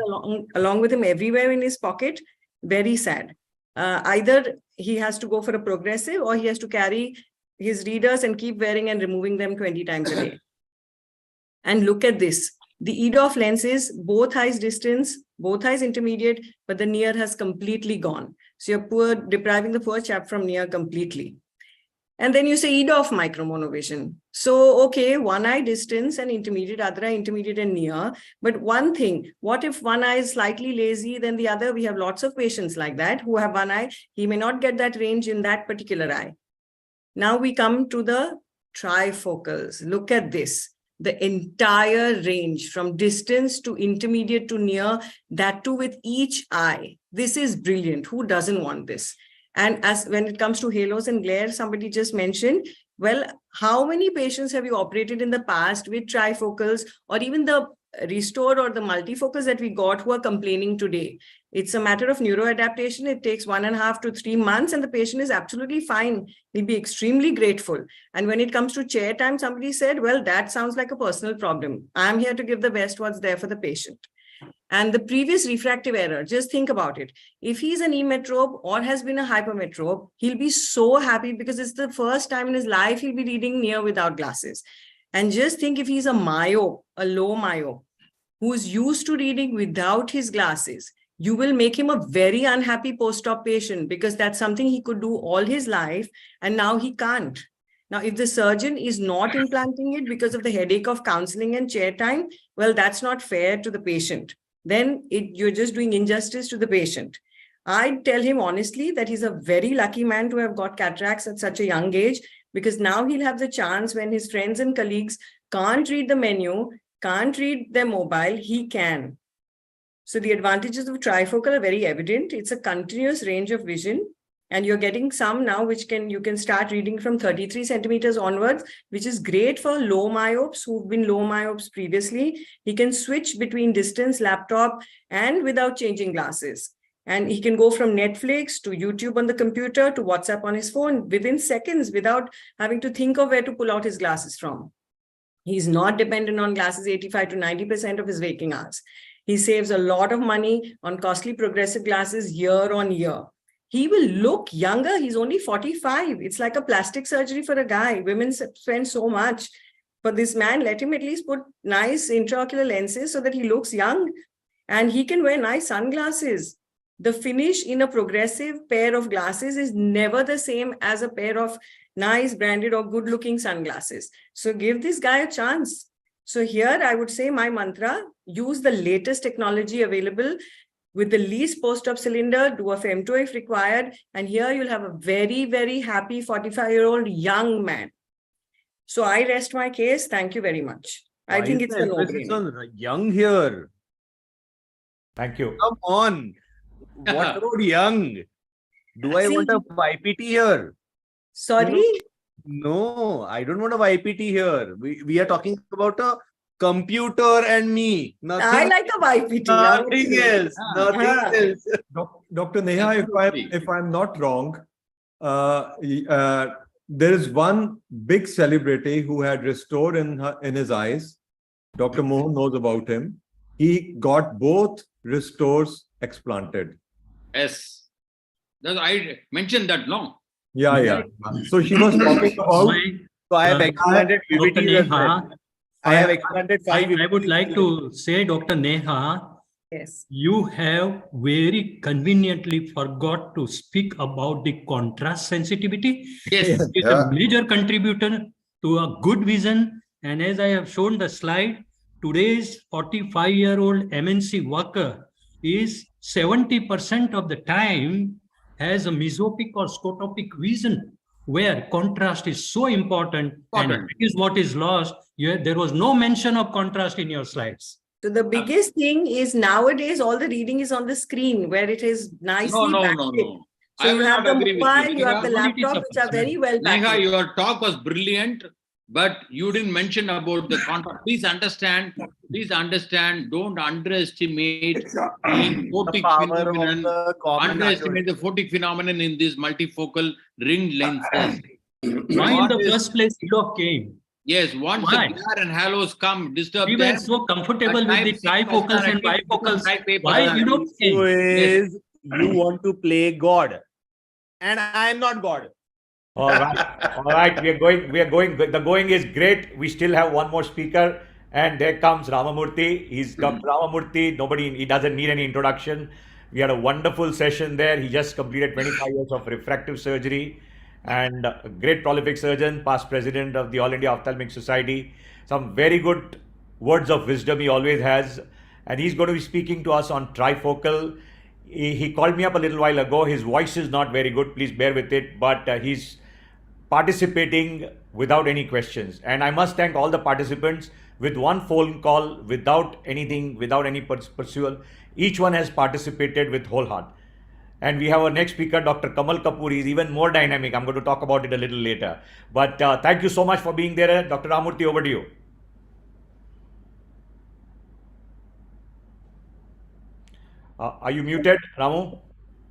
along with him everywhere in his pocket? Very sad. Either he has to go for a progressive, or he has to carry his readers and keep wearing and removing them 20 times a day. And look at this. The EDOF lenses, both eyes distance, both eyes intermediate, but the near has completely gone. So you're depriving the poor chap from near completely. And then you say EDOF micro monovision. So, okay, 1 eye distance and intermediate, other eye intermediate and near. But one thing, what if 1 eye is slightly lazy than the other? We have lots of patients like that who have 1 eye. He may not get that range in that particular eye. Now we come to the trifocals. Look at this. The entire range from distance to intermediate to near, that too with each eye. This is brilliant. Who doesn't want this? And as when it comes to halos and glare, somebody just mentioned, well, how many patients have you operated in the past with trifocals, or even the restored or the multifocals that we got who are complaining today? It's a matter of neuroadaptation. It takes 1.5 to 3 months and the patient is absolutely fine. He'll be extremely grateful. And when it comes to chair time, somebody said, well, that sounds like a personal problem. I'm here to give the best what's there for the patient. And the previous refractive error, just think about it. If he's an emetrope or has been a hypermetrope, he'll be so happy because it's the first time in his life he'll be reading near without glasses. And just think if he's a myope, a low myope, who's used to reading without his glasses, you will make him a very unhappy post-op patient because that's something he could do all his life and now he can't. Now, if the surgeon is not implanting it because of the headache of counseling and chair time, well, that's not fair to the patient. Then you're just doing injustice to the patient. I tell him honestly that he's a very lucky man to have got cataracts at such a young age, because now he'll have the chance when his friends and colleagues can't read the menu, can't read their mobile, he can. So the advantages of trifocal are very evident. It's a continuous range of vision. And you're getting some now which you can start reading from 33 centimeters onwards, which is great for low myopes who've been low myopes previously. He can switch between distance, laptop, and without changing glasses. And he can go from Netflix to YouTube on the computer to WhatsApp on his phone within seconds without having to think of where to pull out his glasses from. He's not dependent on glasses 85 to 90% of his waking hours. He saves a lot of money on costly progressive glasses year on year. He will look younger. He's only 45. It's like a plastic surgery for a guy. Women spend so much. For this man, let him at least put nice intraocular lenses so that he looks young and he can wear nice sunglasses. The finish in a progressive pair of glasses is never the same as a pair of nice branded or good looking sunglasses. So give this guy a chance. So here I would say my mantra, use the latest technology available with the least post-op cylinder, do a femto if required. And here you'll have a very, very happy 45-year-old young man. So I rest my case. Thank you very much. I think it's a no-brainer. Young here. Thank you. Come on. What about young? Do I want a YPT here? Sorry? No, I don't want a YPT here. We are talking about a computer and me. Nothing, I like a YPT. nothing else. Nothing else. Dr. Neha, if I'm not wrong, there is one big celebrity who had restored in his eyes. Dr. Mohan knows about him. He got both restores explanted. Yes. I mentioned that, no? Yeah. So she was talking about. So I have expanded Dr. Neha, I have expanded 5. I would like to say, Dr. Neha, yes, you have very conveniently forgot to speak about the contrast sensitivity. Yes. It is a major contributor to a good vision. And as I have shown the slide, today's 45-year-old MNC worker is 70% of the time has a mesopic or scotopic vision, where contrast is so important. And that is what is lost. There was no mention of contrast in your slides. So the biggest thing is nowadays all the reading is on the screen where it is nicely backlit. So you have the mobile, you have the laptop, which are very well backlit. Neha, your talk was brilliant, but you didn't mention about the contrast. Please understand, don't underestimate the photic phenomenon. Underestimate the photic phenomenon in these multifocal ringed lenses. Why in the first place EDOF came? Yes, once the glare and halos come, disturb them. We were so comfortable with the trifocals and bifocals. Why EDOF came? Is you want to play God, and I am not God. All right. We are going. The going is great. We still have one more speaker, and there comes Ramamurthy. He's Dr. Ramamurthy. He doesn't need any introduction. We had a wonderful session there. He just completed 25 years of refractive surgery, and a great prolific surgeon, past president of the All India Ophthalmic Society. Some very good words of wisdom he always has, and he's going to be speaking to us on trifocal. He called me up a little while ago. His voice is not very good. Please bear with it, but he's participating without any questions. And I must thank all the participants. With one phone call, without any pursuit, each one has participated with whole heart. And we have our next speaker, Dr. Kamal Kapoor. He's even more dynamic. I'm going to talk about it a little later. But thank you so much for being there. Dr. Ramamurthy, over to you. Are you muted, Ramu?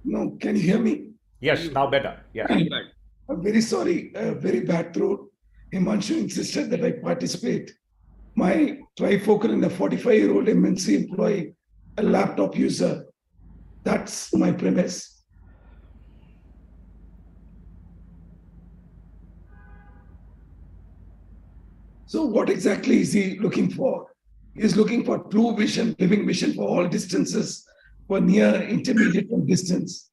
No, can you hear me? Yes, now better. Yeah. I'm very sorry, very bad throat. Himanshu insisted that I participate. My trifocal in a 45-year-old MNC employee, a laptop user. That's my premise. So what exactly is he looking for? He's looking for true vision, living vision for all distances, for near, intermediate, and distance.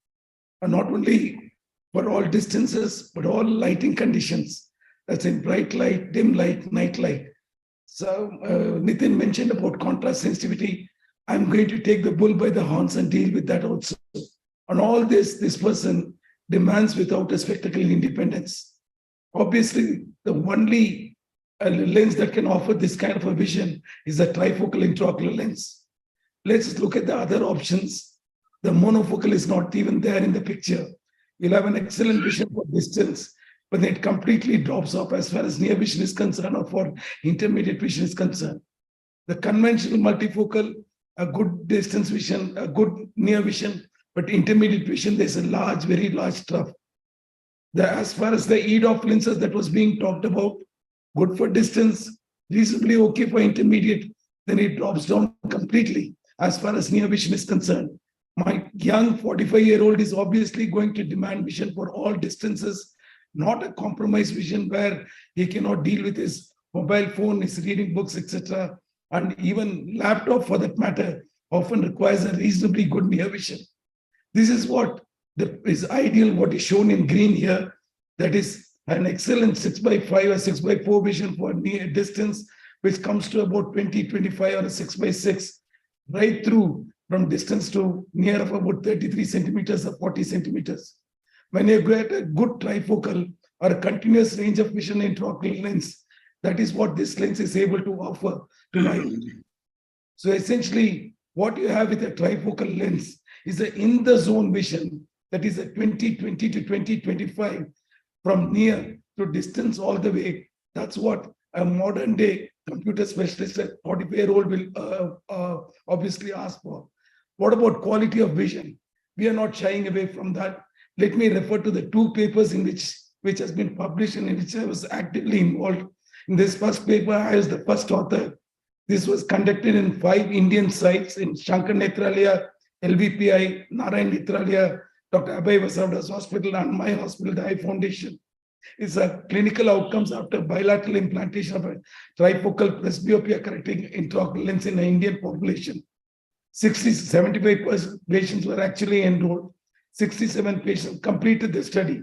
And not only for all distances, but all lighting conditions. That's in bright light, dim light, night light. So Nitin mentioned about contrast sensitivity. I'm going to take the bull by the horns and deal with that also. On all this person demands without a spectacle independence. Obviously, the only lens that can offer this kind of a vision is a trifocal intraocular lens. Let's look at the other options. The monofocal is not even there in the picture. You'll have an excellent vision for distance, but then it completely drops off as far as near vision is concerned or for intermediate vision is concerned. The conventional multifocal, a good distance vision, a good near vision, but intermediate vision, there's a large, very large trough. As far as the EDOF lenses that was being talked about, good for distance, reasonably okay for intermediate, then it drops down completely as far as near vision is concerned. My young 45-year-old is obviously going to demand vision for all distances, not a compromised vision where he cannot deal with his mobile phone, is reading books, etc. And even laptop for that matter often requires a reasonably good near vision. This is what is ideal, what is shown in green here. That is an excellent 6x5 or 6x4 vision for near distance, which comes to about 20, 25 or a 6x6, right through from distance to near of about 33 centimeters or 40 centimeters. When you get a good trifocal or a continuous range of vision intraocular lens, that is what this lens is able to offer to my. So essentially, what you have with a trifocal lens is an in the zone vision, that is a 20/20 to 20/25 from near to distance all the way. That's what a modern day computer specialist at 45-year-old will obviously ask for. What about quality of vision? We are not shying away from that. Let me refer to the two papers in which has been published and in which I was actively involved. In this first paper, I was the first author. This was conducted in 5 Indian sites in Shankar Nethralaya, LVPI, Narayan Nethralaya, Dr. Abhay Vasavada's hospital, and my hospital, the Eye Foundation. It's a clinical outcomes after bilateral implantation of a trifocal presbyopia correcting intraocular lens in the Indian population. 75 patients were actually enrolled. 67 patients completed the study.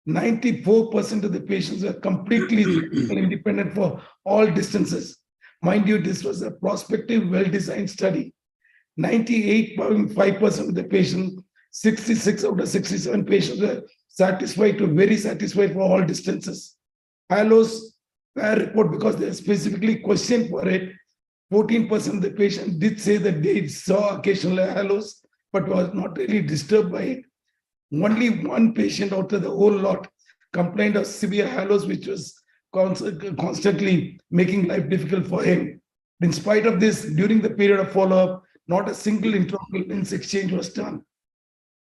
94% of the patients were completely independent for all distances. Mind you, this was a prospective, well-designed study. 98.5% of the patients, 66 out of 67 patients were satisfied to very satisfied for all distances. Halos were report because they are specifically questioned for it. 14% of the patients did say that they saw occasional halos, but was not really disturbed by it. Only one patient out of the whole lot complained of severe halos, which was constantly making life difficult for him. In spite of this, during the period of follow-up, not a single intraocular lens exchange was done.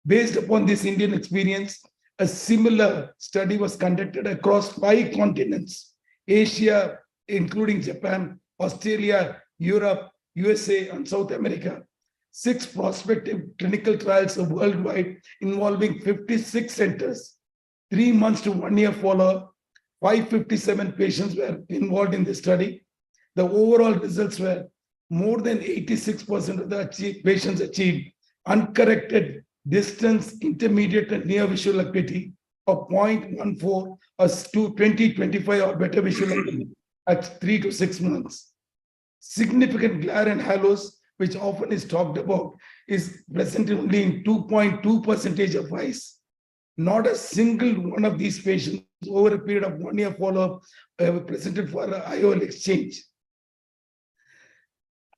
Based upon this Indian experience, a similar study was conducted across 5 continents: Asia, including Japan, Australia, Europe, USA, and South America. 6 prospective clinical trials worldwide involving 56 centers, 3 months to 1 year follow-up. 557 patients were involved in the study. The overall results were more than 86% of the patients achieved uncorrected distance, intermediate, and near visual acuity of 0.14 or 20/25 or better visual acuity at 3 to 6 months. Significant glare and halos, which often is talked about, is present only in 2.2% of eyes. Not a single one of these patients over a period of 1 year follow-up presented for an IOL exchange.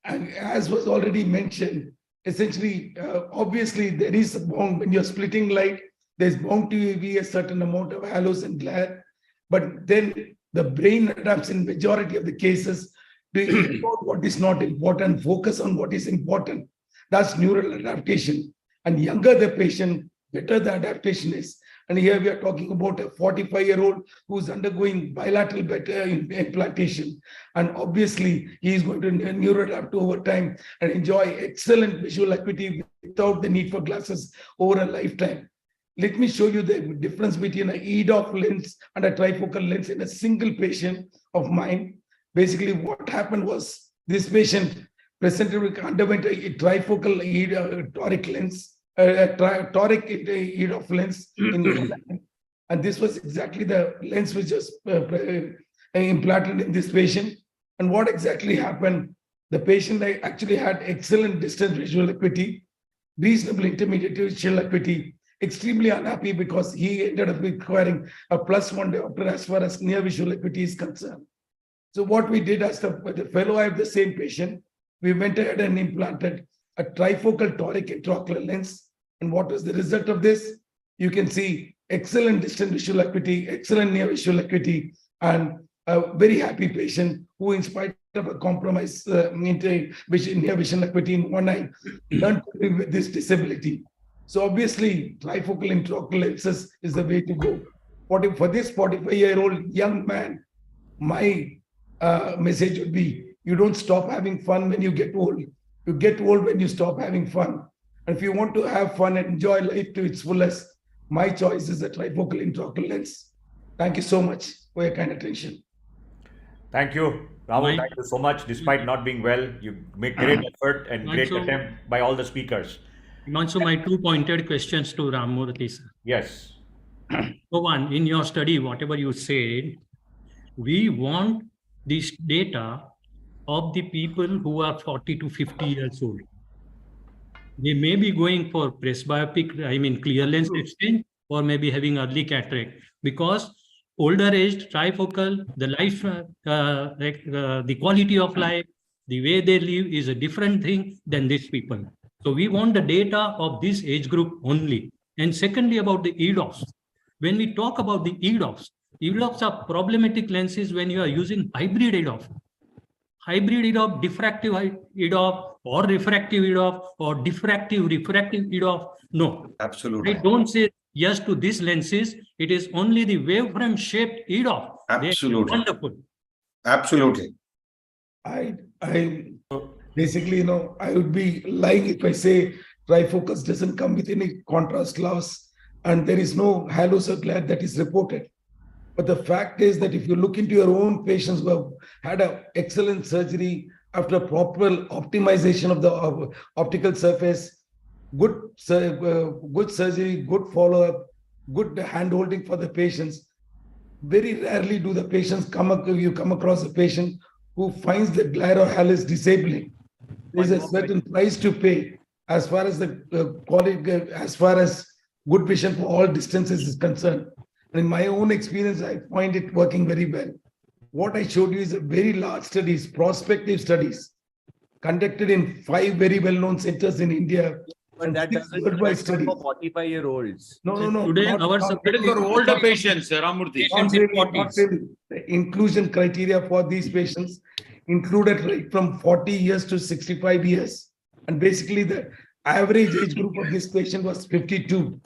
And as was already mentioned, essentially, obviously, there is a bound when you're splitting light, there's bound to be a certain amount of halos and glare, but then the brain adapts in majority of the cases to ignore what is not important, focus on what is important. That's neural adaptation. And younger the patient, better the adaptation is. And here we are talking about a 45-year-old who's undergoing bilateral implantation. And obviously, he is going to neuroadapt over time and enjoy excellent visual acuity without the need for glasses over a lifetime. Let me show you the difference between an EDOF lens and a trifocal lens in a single patient of mine. Basically, what happened was this patient underwent a trifocal toric lens, toric EDOF lens and this was exactly the lens which was implanted in this patient. And what exactly happened? The patient actually had excellent distance visual acuity, reasonable intermediate visual acuity, extremely unhappy because he ended up requiring a +1 diopter as far as near visual acuity is concerned. So what we did as the fellow eye of the same patient, we went ahead and implanted a trifocal toric intraocular lens. And what was the result of this? You can see excellent distant visual acuity, excellent near visual acuity, and a very happy patient who, in spite of a compromise near vision acuity in one eye, learned to live with this disability. So obviously, trifocal intraocular lenses is the way to go. For this 45-year-old young man, my message would be, you don't stop having fun when you get old. You get old when you stop having fun. And if you want to have fun and enjoy life to its fullest, my choice is a trifocal intraocular lens. Thank you so much for your kind attention. Thank you, Ramu. My- Thank you so much. Despite not being well, you make great effort and great Also- attempt by all the speakers. Also, my two pointed questions to Ramurthy, sir. Yes. So one, in your study, whatever you said, we want this data of the people who are 40 to 50 years old. They may be going for presbyopic, I mean clear lens exchange, or maybe having early cataract, because older age trifocal, the life, the quality of life, the way they live is a different thing than these people. So we want the data of this age group only. And secondly, about the EDOFs. When we talk about the EDOFs, EDOFs are problematic lenses when you are using hybrid EDOF. Hybrid EDOF, diffractive EDOF, or refractive EDOF, or diffractive refractive EDOF. No. Absolutely. I don't say yes to these lenses. It is only the wavefront shaped EDOF. They are Absolutely. wonderful. Absolutely. I basically, I would be lying if I say trifocus doesn't come with any contrast loss and there is no halo glare that is reported. But the fact is that if you look into your own patients who have had an excellent surgery after proper optimization of the optical surface, good surgery, good follow-up, good hand-holding for the patients, very rarely do the patients come across a patient who finds the glare or halo is disabling. There's a certain price to pay as far as the quality, as far as good vision for all distances is concerned. And in my own experience, I find it working very well. What I showed you is a very large studies, prospective studies, conducted in 5 very well-known centers in India. But and that 6 doesn't worldwide matter studies. for 45-year-olds. No. Today, our That is for older patients, Ramurthy. Not really. The inclusion criteria for these patients included right from 40 years to 65 years. And basically the average age group of this patient was 52,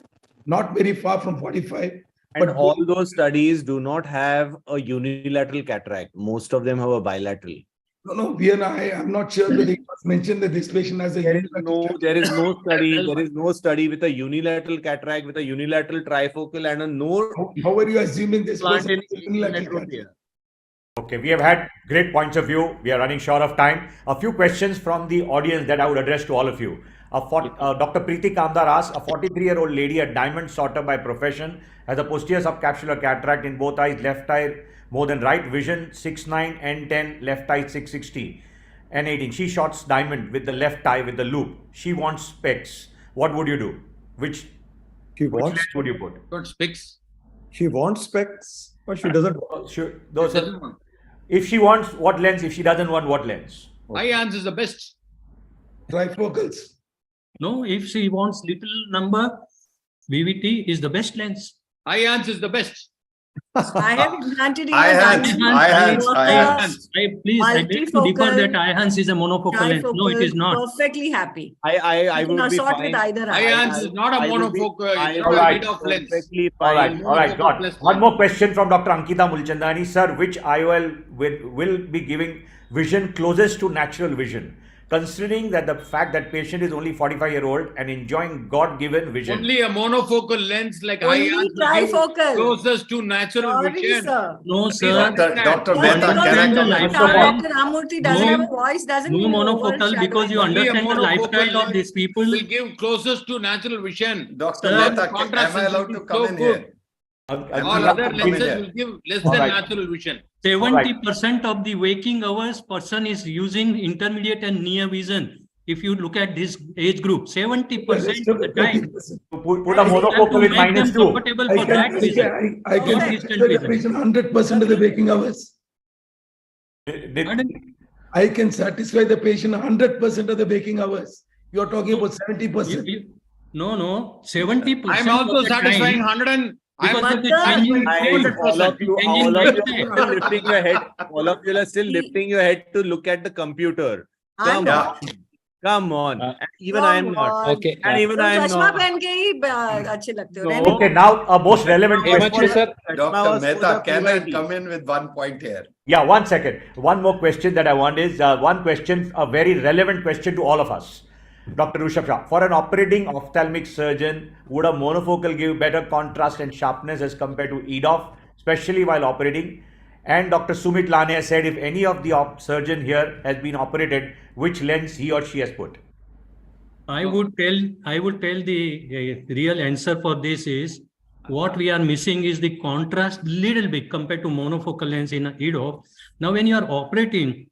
not very far from 45. And But all those studies do not have a unilateral cataract. Most of them have a bilateral. No, I'm not sure whether it was mentioned that this patient has a There is unilateral no study with a unilateral cataract, with a unilateral trifocal and a no. How are you assuming this plant person in has a unilateral metropia. cataract? Okay, we have had great points of view. We are running short of time. A few questions from the audience that I would address to all of you. Dr. Preeti Kamdar asks, a 43-year-old lady, a diamond sorter by profession, has a posterior subcapsular cataract in both eyes, left eye more than right, vision 6.9, N10, left eye 6.60, N18. She shots diamond with the left eye with the loop. She wants specs. What would you do? Which lens would you put? Got specs. She wants specs, but she doesn't. If she wants what lens, if she doesn't want what lens? Eye-ans is the best. Trifocals. No, if she wants little number, VVT is the best lens. Eye-ans is the best. I have implanted in Eye-ans, eye-ans. Please, I beg to differ that eye-hans is a monofocal lens. No, it is not. Perfectly happy. I You would cannot be sort fine. with either eye. Eye-ans is not a monofocal. It's All not a right. read-off lens. Perfectly All right, fine. all right, got Plus one lens. more question from Dr. Ankita Mulchandani. Sir, which IOL will be giving vision closest to natural vision? Considering that the fact that patient is only 45-year-old and enjoying God-given vision. Only a monofocal lens like Only eye-ans trifocal. closest to natural Sorry, vision. sir. No, Please sir. understand. Dr. No, Mehta, because can I the come in? lifestyle. Dr. Ramurthy doesn't No- have a voice, doesn't No mean you monofocal, overshadow because you him. Only a understand the monofocal lifestyle of lens these people. will give closest to natural vision. Dr. Sir, Mehta, contrast am I allowed is to come so in good. here? All Ankita, other come in lenses here. will give less All than right. natural vision. 70% of the waking hours person is using intermediate and near vision. If you look at this age group, 70% of the time. Put a monofocal with Make them -2. comfortable for that vision. I can Not satisfy distant the vision. patient 100% of the waking hours. Pardon? I can satisfy the patient 100% of the waking hours. You're talking about 70%. No, 70%. I'm also of the satisfying time, 100. because I'm of the Mother- changing All of you changing are still lifestyle. lifting your head. All of you are still He- lifting your head to look at the computer. I'm Come not. on. Come on. Uh, And even I am not. Come on. Okay. And even I am चश्मा not. पहन के ही अच्छे लगते हो No. रहने दो। Okay, now a most relevant Himanshu question. sir, Dr. Mehta, can I come in with one point here? Yeah, 1 second. One more question that I want is one question, a very relevant question to all of us. Dr. Rushabh Shah, for an operating ophthalmic surgeon, would a monofocal give better contrast and sharpness as compared to EDOF, especially while operating? And Dr. Sumit Lane has said if any of the surgeon here has been operated, which lens he or she has put. I would tell the real answer for this is what we are missing is the contrast little bit compared to monofocal lens in a EDOF. Now, when you are operating,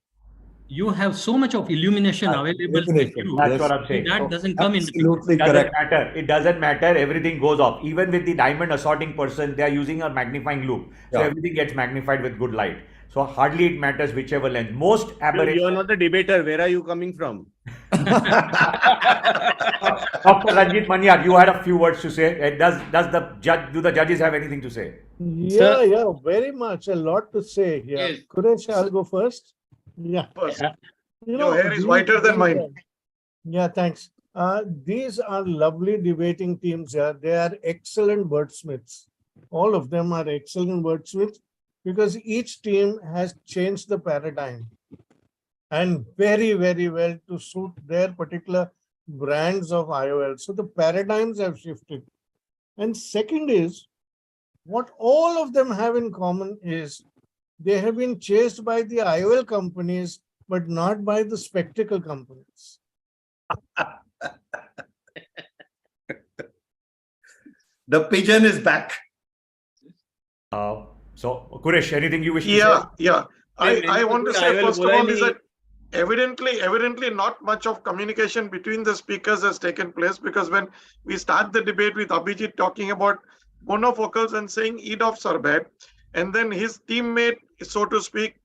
you have so much of illumination available with you. That's what I'm saying. That doesn't come in. Absolutely It doesn't correct. matter. It doesn't matter. Everything goes off. Even with the diamond assorting person, they are using a magnifying loupe. So Yeah. everything gets magnified with good light. So hardly it matters whichever lens. Most You aberration. are not the debater. Where are you coming from? Dr. Ranjit Manyar, you had a few words to say. Do the judges have anything to say? Yeah, very much. A lot to say here. Yes. Kuresh, I'll go first. Yeah. First. You Your hair is these- whiter than mine. Yeah, thanks. These are lovely debating teams here. They are excellent wordsmiths. All of them are excellent wordsmiths because each team has changed the paradigm and very, very well to suit their particular brands of IOL. So the paradigms have shifted. And second is, what all of them have in common is they have been chased by the IOL companies, but not by the spectacle companies. The pigeon is back. So, Kuresh, anything you wish to Yeah, say? yeah. I want to say, IOL first of all, is बोला that evidently not much of communication between the speakers has taken place, because when we start the debate with Abhijit talking about monofocals and saying EDOFs are bad, and then his teammate, so to speak,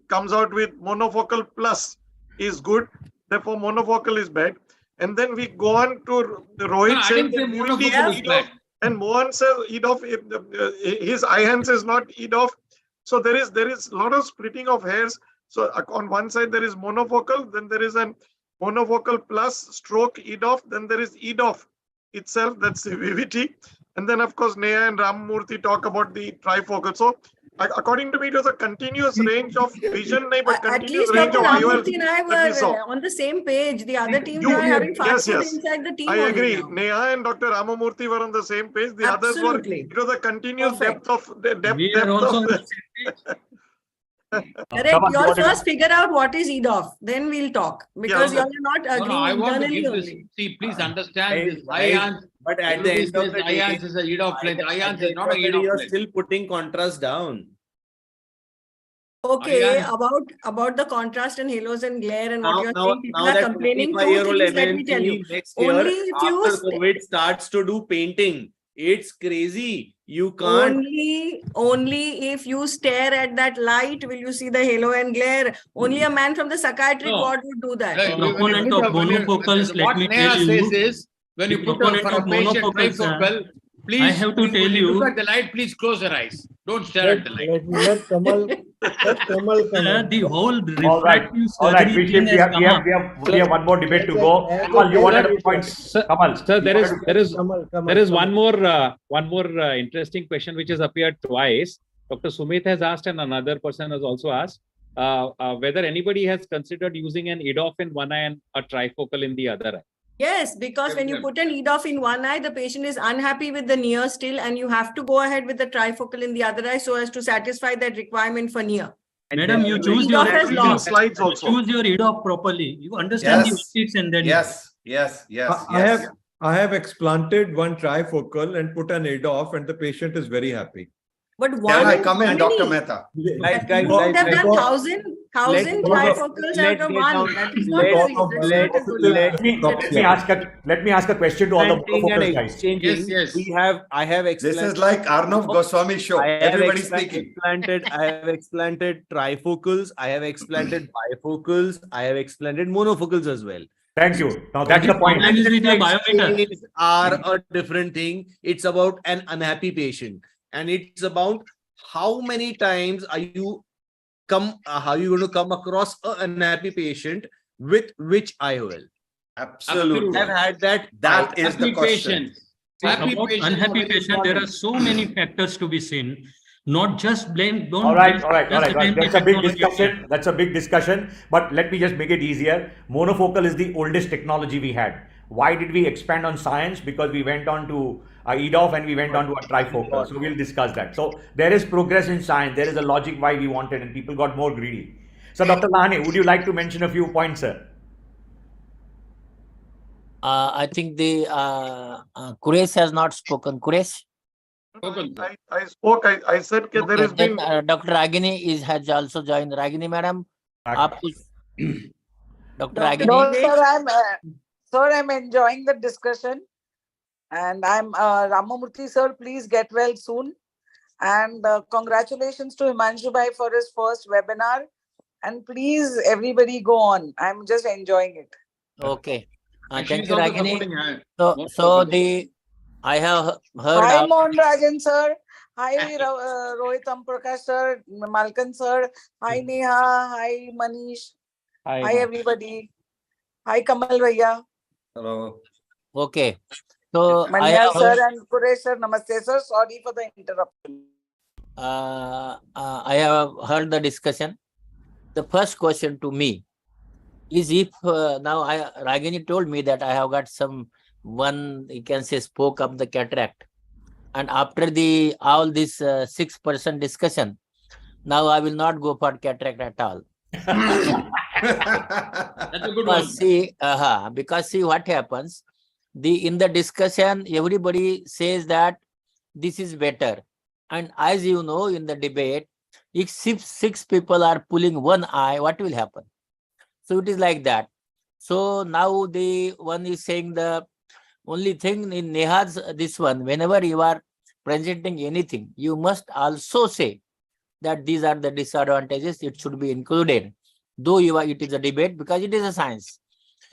comes out with monofocal plus is good, therefore monofocal is bad. And then we go on to Rohit No, I saying didn't say that only monofocal is EDOF, bad. and Mohan says EDOF, his IHANS is not EDOF. So there is a lot of splitting of hairs. So on one side there is monofocal, then there is an monofocal plus stroke EDOF, then there is EDOF itself, that's the VVT. And then of course Neha and Ramamurthy talk about the trifocal. So according to me, it was a continuous range of vision, but At continuous least range Dr. of IOL Ramurthy and I that we saw. were on the same page. The other teams You- are having fast food yes. inside the team. I only agree. now. Neha and Dr. Ramamurthy were on the same page. The others were, Absolutely. it was a continuous Perfect. depth of the depth. We are also on the same page. Correct. Come on, You all what is- first figure out what is EDOF, then we'll talk, because okay. you all are not No, agreeing no, I want to internally give this. only. See, please understand this. Right. IHANS. But at the Everybody end of says the day, IHANS is a EDOF lens. IHANS is not a you EDOF are lens. still putting contrast down. Okay, IHANS. about the contrast and halos and glare and what Now, you're now, saying, people now are that complaining. 2 25-year-old things, let me tell you. MNC next year, Only if you after COVID starts to do painting, it's crazy. You can't. only if you stare at that light will you see the halo and glare. Only a man from the psychiatric No. ward would do that. When you Proponent put of monofocals, let what me Neha tell you, says is, when you the put proponent for a of patient monofocals, trifocal, please, I have to when tell you look you- at the light, please close your eyes. Don't stare at the light. Let Kamal come in. the whole All right. refractive All right. surgery We thing has come up. have one more debate to go. Sir, Kamal, you wanted a point. Sir, Kamal, sir, you wanted to- Kamal, one more interesting question which has appeared twice. Dr. Sumit has asked and another person has also asked whether anybody has considered using an EDOF in one eye and a trifocal in the other eye. Yes, because when you put an EDOF in one eye, the patient is unhappy with the near still, and you have to go ahead with the trifocal in the other eye so as to satisfy that requirement for near. Madam, you choose your EDOF has lost. Slides also. choose your EDOF properly. You understand the Yes. optics and then Yes. I have explanted one trifocal and put an EDOF, and the patient is very happy. But Can one I is come in, many. Dr. Mehta? Guys, You would have done because- 1,000 trifocals out of one. That is not a reason. That's not a good one. Let me ask a question to all the Presenting and monofocals guys. exchanging. Yes. I have This explanted. is like Arnav Goswami show. I have Everybody's speaking. I have explanted trifocals. I have explanted bifocals. I have explanted monofocals as well. Thank you. Now that's the point. Problem is with the biometer. Things are a different thing. It's about an unhappy patient, and it's about how many times are you how you going to come across an unhappy patient with which IOL. Absolutely. I've had that. That is the Happy question. patient. Happy About patient. unhappy patient, there are so many factors to be seen. Not just blame. Don't All right. blame just the That's a big technology. discussion. That's a big discussion. But let me just make it easier. Monofocal is the oldest technology we had. Why did we expand on science? Because we went on to EDOF and we went on to a trifocal. So we'll discuss that. So there is progress in science. There is a logic why we wanted, and people got more greedy. So Dr. Lahane, would you like to mention a few points, sir? I think the Quresh has not spoken. Quresh? I spoke. I said that there has been. Dr. Ragini has also joined. Ragini, madam, Dr. Ragini. No, sir, I'm enjoying the discussion, and I'm Ramamurthy, sir. Please get well soon, and congratulations to Himanshu Bhai for his first webinar. And please, everybody, go on. I'm just enjoying it. Okay. Thank you, Ragini. I have heard. Hi, Mohan Rajan, sir. Hi, Rohit Prakash, sir. Malkan, sir. Hi, Neha. Hi, Manish. Hi, everybody. Hi, Kamal Bhaiya. Hello. Okay. So, Manya, sir, and Quresh, sir. Namaste, sir. Sorry for the interruption. I have heard the discussion. The first question to me is if now Ragini told me that I have got one, you can say, spoke of the cataract, and after all this 6% discussion, now I will not go for cataract at all. That's a good one. Because see what happens, in the discussion everybody says that this is better, and as you know, in the debate, if six people are pulling one eye, what will happen? So it is like that. So now the one is saying the only thing in Neha's this one, whenever you are presenting anything, you must also say that these are the disadvantages. It should be included, though it is a debate, because it is a science.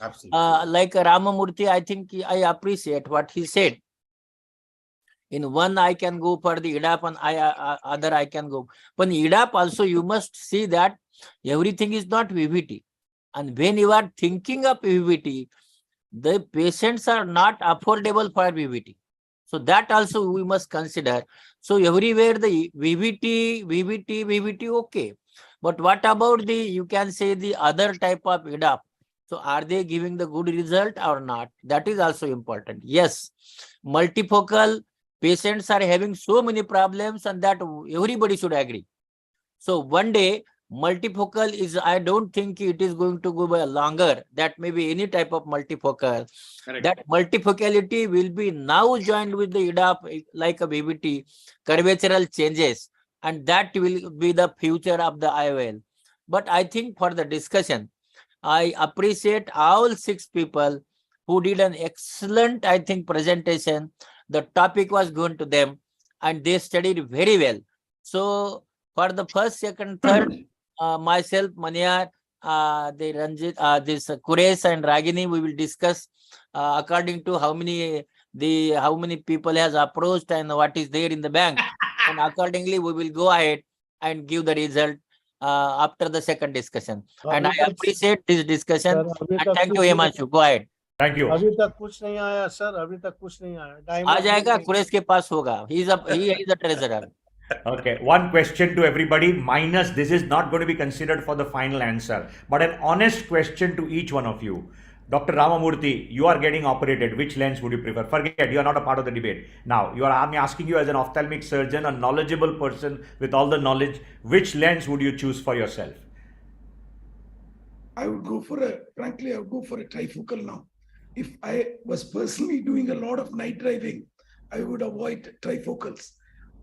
Absolutely. Like Ramamurthy, I think I appreciate what he said. In one I can go for the EDAP, and other I can go. But in EDAP also you must see that everything is not VVT. And when you are thinking of VVT, the patients are not affordable for VVT. So that also we must consider. So everywhere the VVT, okay. But what about you can say the other type of EDAP? So are they giving the good result or not? That is also important. Yes, multifocal patients are having so many problems, and that everybody should agree. So one day, multifocal is, I don't think it is going to go by longer. That may be any type of multifocal. Correct. That multifocality will be now joined with the EDAP, like a VVT, curvatural changes, and that will be the future of the IOL. But I think for the discussion, I appreciate all 6 people who did an excellent, I think, presentation. The topic was given to them, and they studied very well. So for the first, second, third, myself, Manyar, the Ranjit, this Quresh and Ragini, we will discuss according to how many people has approached and what is there in the bank, and accordingly we will go ahead and give the result after the second discussion. And I appreciate this discussion. And thank you, Himanshu. Go ahead. Thank you. अभी तक कुछ नहीं आया sir, अभी तक कुछ नहीं आया. आ जाएगा, कुरेश के पास होगा. He is a treasurer. Okay, one question to everybody, minus this is not going to be considered for the final answer, but an honest question to each one of you. Dr. Ramamurthy, you are getting operated. Which lens would you prefer? Forget, you are not a part of the debate. Now, I'm asking you as an ophthalmic surgeon, a knowledgeable person with all the knowledge, which lens would you choose for yourself? I would go for frankly, I would go for a trifocal now. If I was personally doing a lot of night driving, I would avoid trifocals.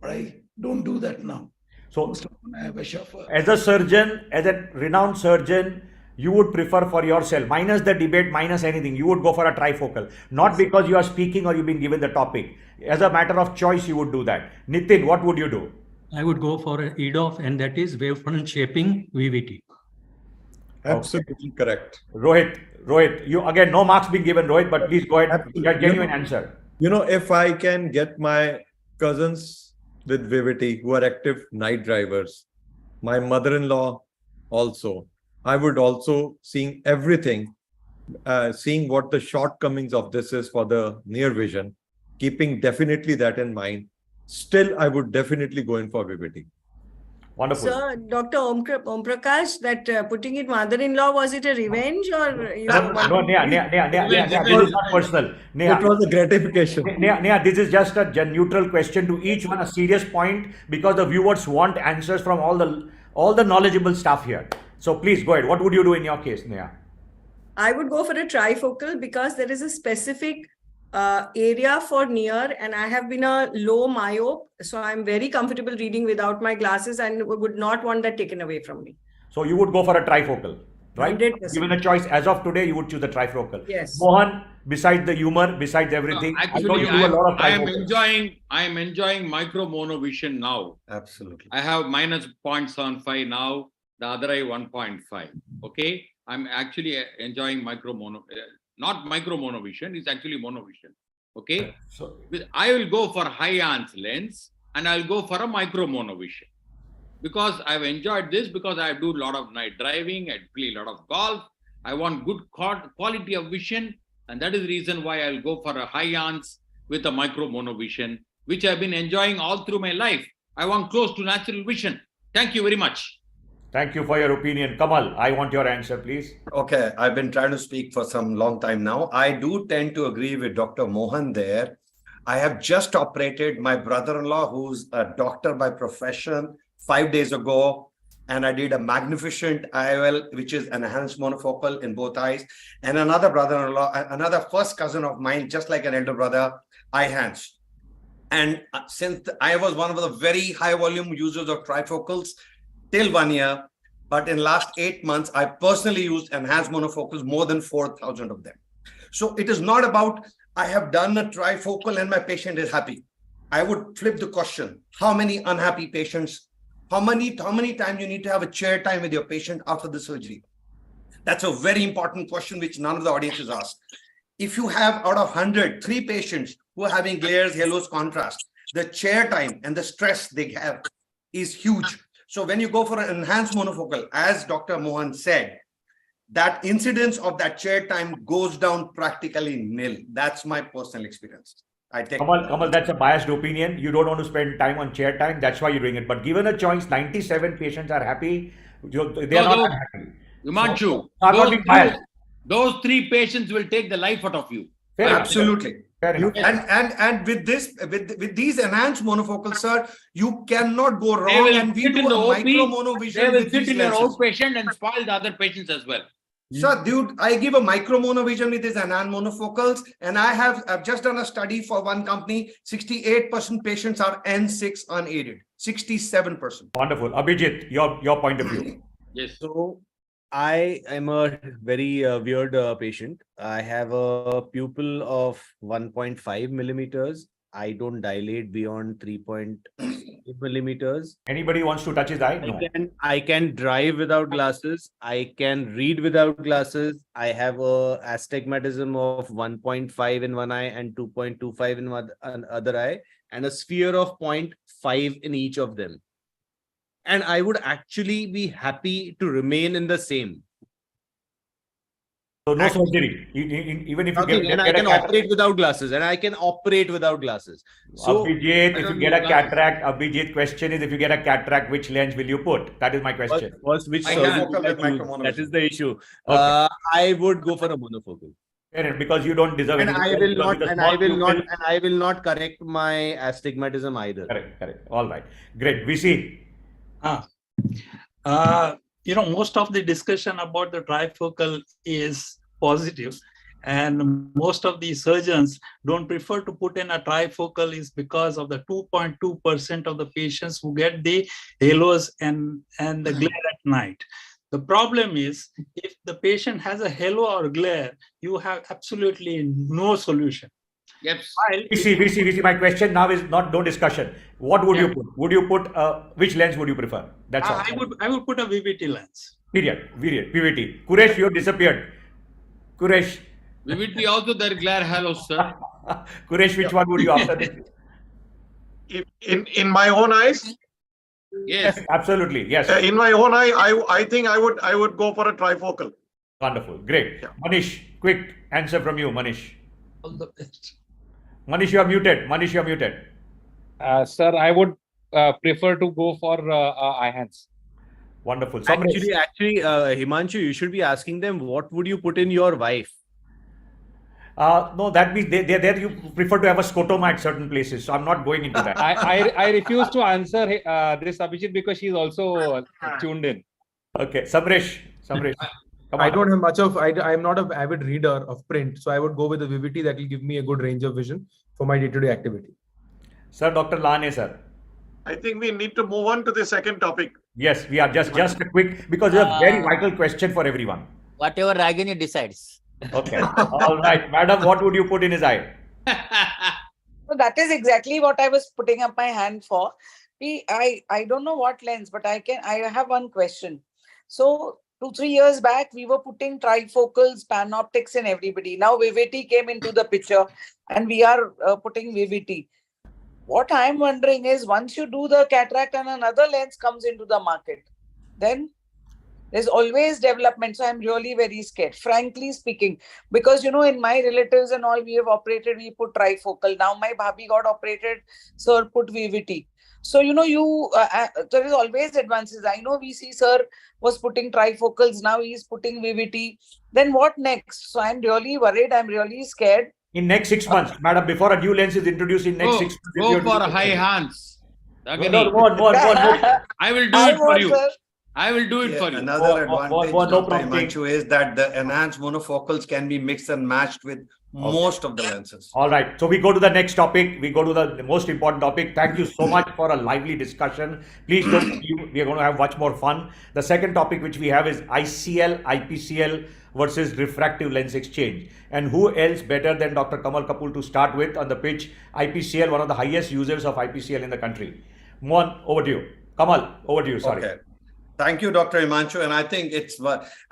But I don't do that now. So, I have a chauffeur. As a surgeon, as a renowned surgeon, you would prefer for yourself, minus the debate, minus anything, you would go for a trifocal. Not because you are speaking or you've been given the topic. As a matter of choice, you would do that. Nitin, what would you do? I would go for an EDOF, and that is wavefront shaping VVT. Absolutely correct. Rohit, you again, no marks being given, Rohit, but please go ahead, genuine answer. You know, if I can get my cousins with VVT who are active night drivers, my mother-in-law also, I would also seeing everything, seeing what the shortcomings of this is for the near vision, keeping definitely that in mind, still I would definitely go in for VVT. Wonderful. Sir, Dr. Om Prakash, that putting it mother-in-law, was it a revenge or you No, this is not personal. It was a gratification. Neha, this is just a neutral question to each one, a serious point, because the viewers want answers from all the knowledgeable staff here. So please go ahead. What would you do in your case, Neha? I would go for a trifocal because there is a specific area for near, and I have been a low myope, so I'm very comfortable reading without my glasses and would not want that taken away from me. So you would go for a trifocal, right? 100%. Given a choice as of today, you would choose the trifocal. Yes. Mohan, besides the humor, besides everything, I know you do a lot of I am trifocals. enjoying micro monovision now. Absolutely. I have minus 0.75 now, the other eye 1.5. Okay, I'm actually enjoying not micro monovision, it's actually monovision. Okay, so I will go for high-ans lens and I'll go for a micro monovision because I've enjoyed this, because I do a lot of night driving, I play a lot of golf, I want good quality of vision, and that is the reason why I'll go for a high-ans with a micro monovision, which I've been enjoying all through my life. I want close to natural vision. Thank you very much. Thank you for your opinion. Kamal, I want your answer, please. Okay, I've been trying to speak for some long time now. I do tend to agree with Dr. Mohan there. I have just operated my brother-in-law, who's a doctor by profession, 5 days ago, and I did a magnificent IOL, which is enhanced monofocal in both eyes, and another brother-in-law, another first cousin of mine, just like an elder brother, eye hands. And since I was one of the very high volume users of trifocals till 1 year, but in last 8 months, I personally used enhanced monofocals, more than 4,000 of them. So it is not about I have done a trifocal and my patient is happy. I would flip the question: how many unhappy patients? How many times you need to have a chair time with your patient after the surgery? That's a very important question which none of the audience has asked. If you have out of 100, 3 patients who are having glares, halos, contrast, the chair time and the stress they have is huge. So when you go for an enhanced monofocal, as Dr. Mohan said, that incidence of that chair time goes down practically nil. That's my personal experience. I take Kamal, that's a biased opinion. You don't want to spend time on chair time. That's why you're doing it. But given a choice, 97 patients are happy. They are not happy. Himanshu, those 3 patients will take the life out of you. Absolutely. Fair enough. And with this, with these enhanced monofocals, sir, you cannot go wrong. And we do a micro monovision. They will sit in your outpatient and spoil the other patients as well. Sir, dude, I give a micro monovision with these enhanced monofocals, and I've just done a study for one company. 68% patients are N6 unaided. 67%. Wonderful. Abhijit, your point of view. Yes. So I am a very weird patient. I have a pupil of 1.5 millimeters. I don't dilate beyond 3.8 millimeters. Anybody wants to touch his eye? No. I can drive without glasses. I can read without glasses. I have a astigmatism of 1.5 in one eye and 2.25 in one other eye, and a sphere of 0.5 in each of them. And I would actually be happy to remain in the same. So no surgery, even if you and I can operate without glasses, and I can operate without glasses. So Abhijit, if you get a cataract, Abhijit, question is, if you get a cataract, which lens will you put? That is my question. First, which surgery that is the issue. Okay. I would go for a monofocal. Because you don't deserve And it. I will not correct my astigmatism either. Correct. All right. Great. VC. Most of the discussion about the trifocal is positive, and most of the surgeons don't prefer to put in a trifocal is because of the 2.2% of the patients who get the halos and the glare at night. The problem is, if the patient has a halo or glare, you have absolutely no solution. Yes. VC, my question now is no discussion. What would you put? Would you put which lens would you prefer? That's all. I would put a VVT lens. Period. VVT. Kuresh, you have disappeared. Kuresh. VVT also their glare halos, sir. Kuresh, which one would you after this? In my own eyes? Yes. Absolutely. Yes. In my own eye, I think I would go for a trifocal. Wonderful. Great. Yeah. Manish, quick answer from you, Manish. All the best. Manish, you are muted. Sir, I would prefer to go for IHANS. Wonderful. Actually, Himanshu, you should be asking them, what would you put in your wife? No, that means there you prefer to have a scotoma at certain places. So I'm not going into that. I refuse to answer this, Abhijit, because she's also tuned in. Okay, Samresh. Come I on. don't have much of, I'm not an avid reader of print. So I would go with the Vivity that will give me a good range of vision for my day-to-day activity. Sir, Dr. Lane, sir. I think we need to move on to the second topic. Yes, we are just a quick, because it's a very vital question for everyone. Whatever Ragini decides. Okay. All right. Madam, what would you put in his eye? So that is exactly what I was putting up my hand for. I don't know what lens, but I have one question. So 2-3 years back, we were putting trifocals, panoptics in everybody. Now Vivity came into the picture and we are putting Vivity. What I'm wondering is, once you do the cataract and another lens comes into the market, then there's always development. So I'm really very scared, frankly speaking, because, you know, in my relatives and all, we have operated, we put trifocal. Now my bhabhi got operated, sir put VVT. So, you know, there is always advances. I know VC sir was putting trifocals. Now he's putting VVT. Then what next? So I'm really worried. I'm really scared. In next 6 months, madam, before a new lens is introduced in next 6 months. Go for high hands. No, more. I will do it for you. Sir. I will do it for you. Another advantage of Himanshu is that the enhanced monofocals can be mixed and matched with most of the lenses. All right. So we go to the next topic. We go to the most important topic. Thank you so much for a lively discussion. Please don't leave. We are going to have much more fun. The second topic which we have is ICL, IPCL versus refractive lens exchange. And who else better than Dr. Kamal Kapoor to start with on the pitch? IPCL, one of the highest users of IPCL in the country. Mohan, over to you. Kamal, over to you. Sorry. Okay. Thank you, Dr. Himanshu. And I think it's,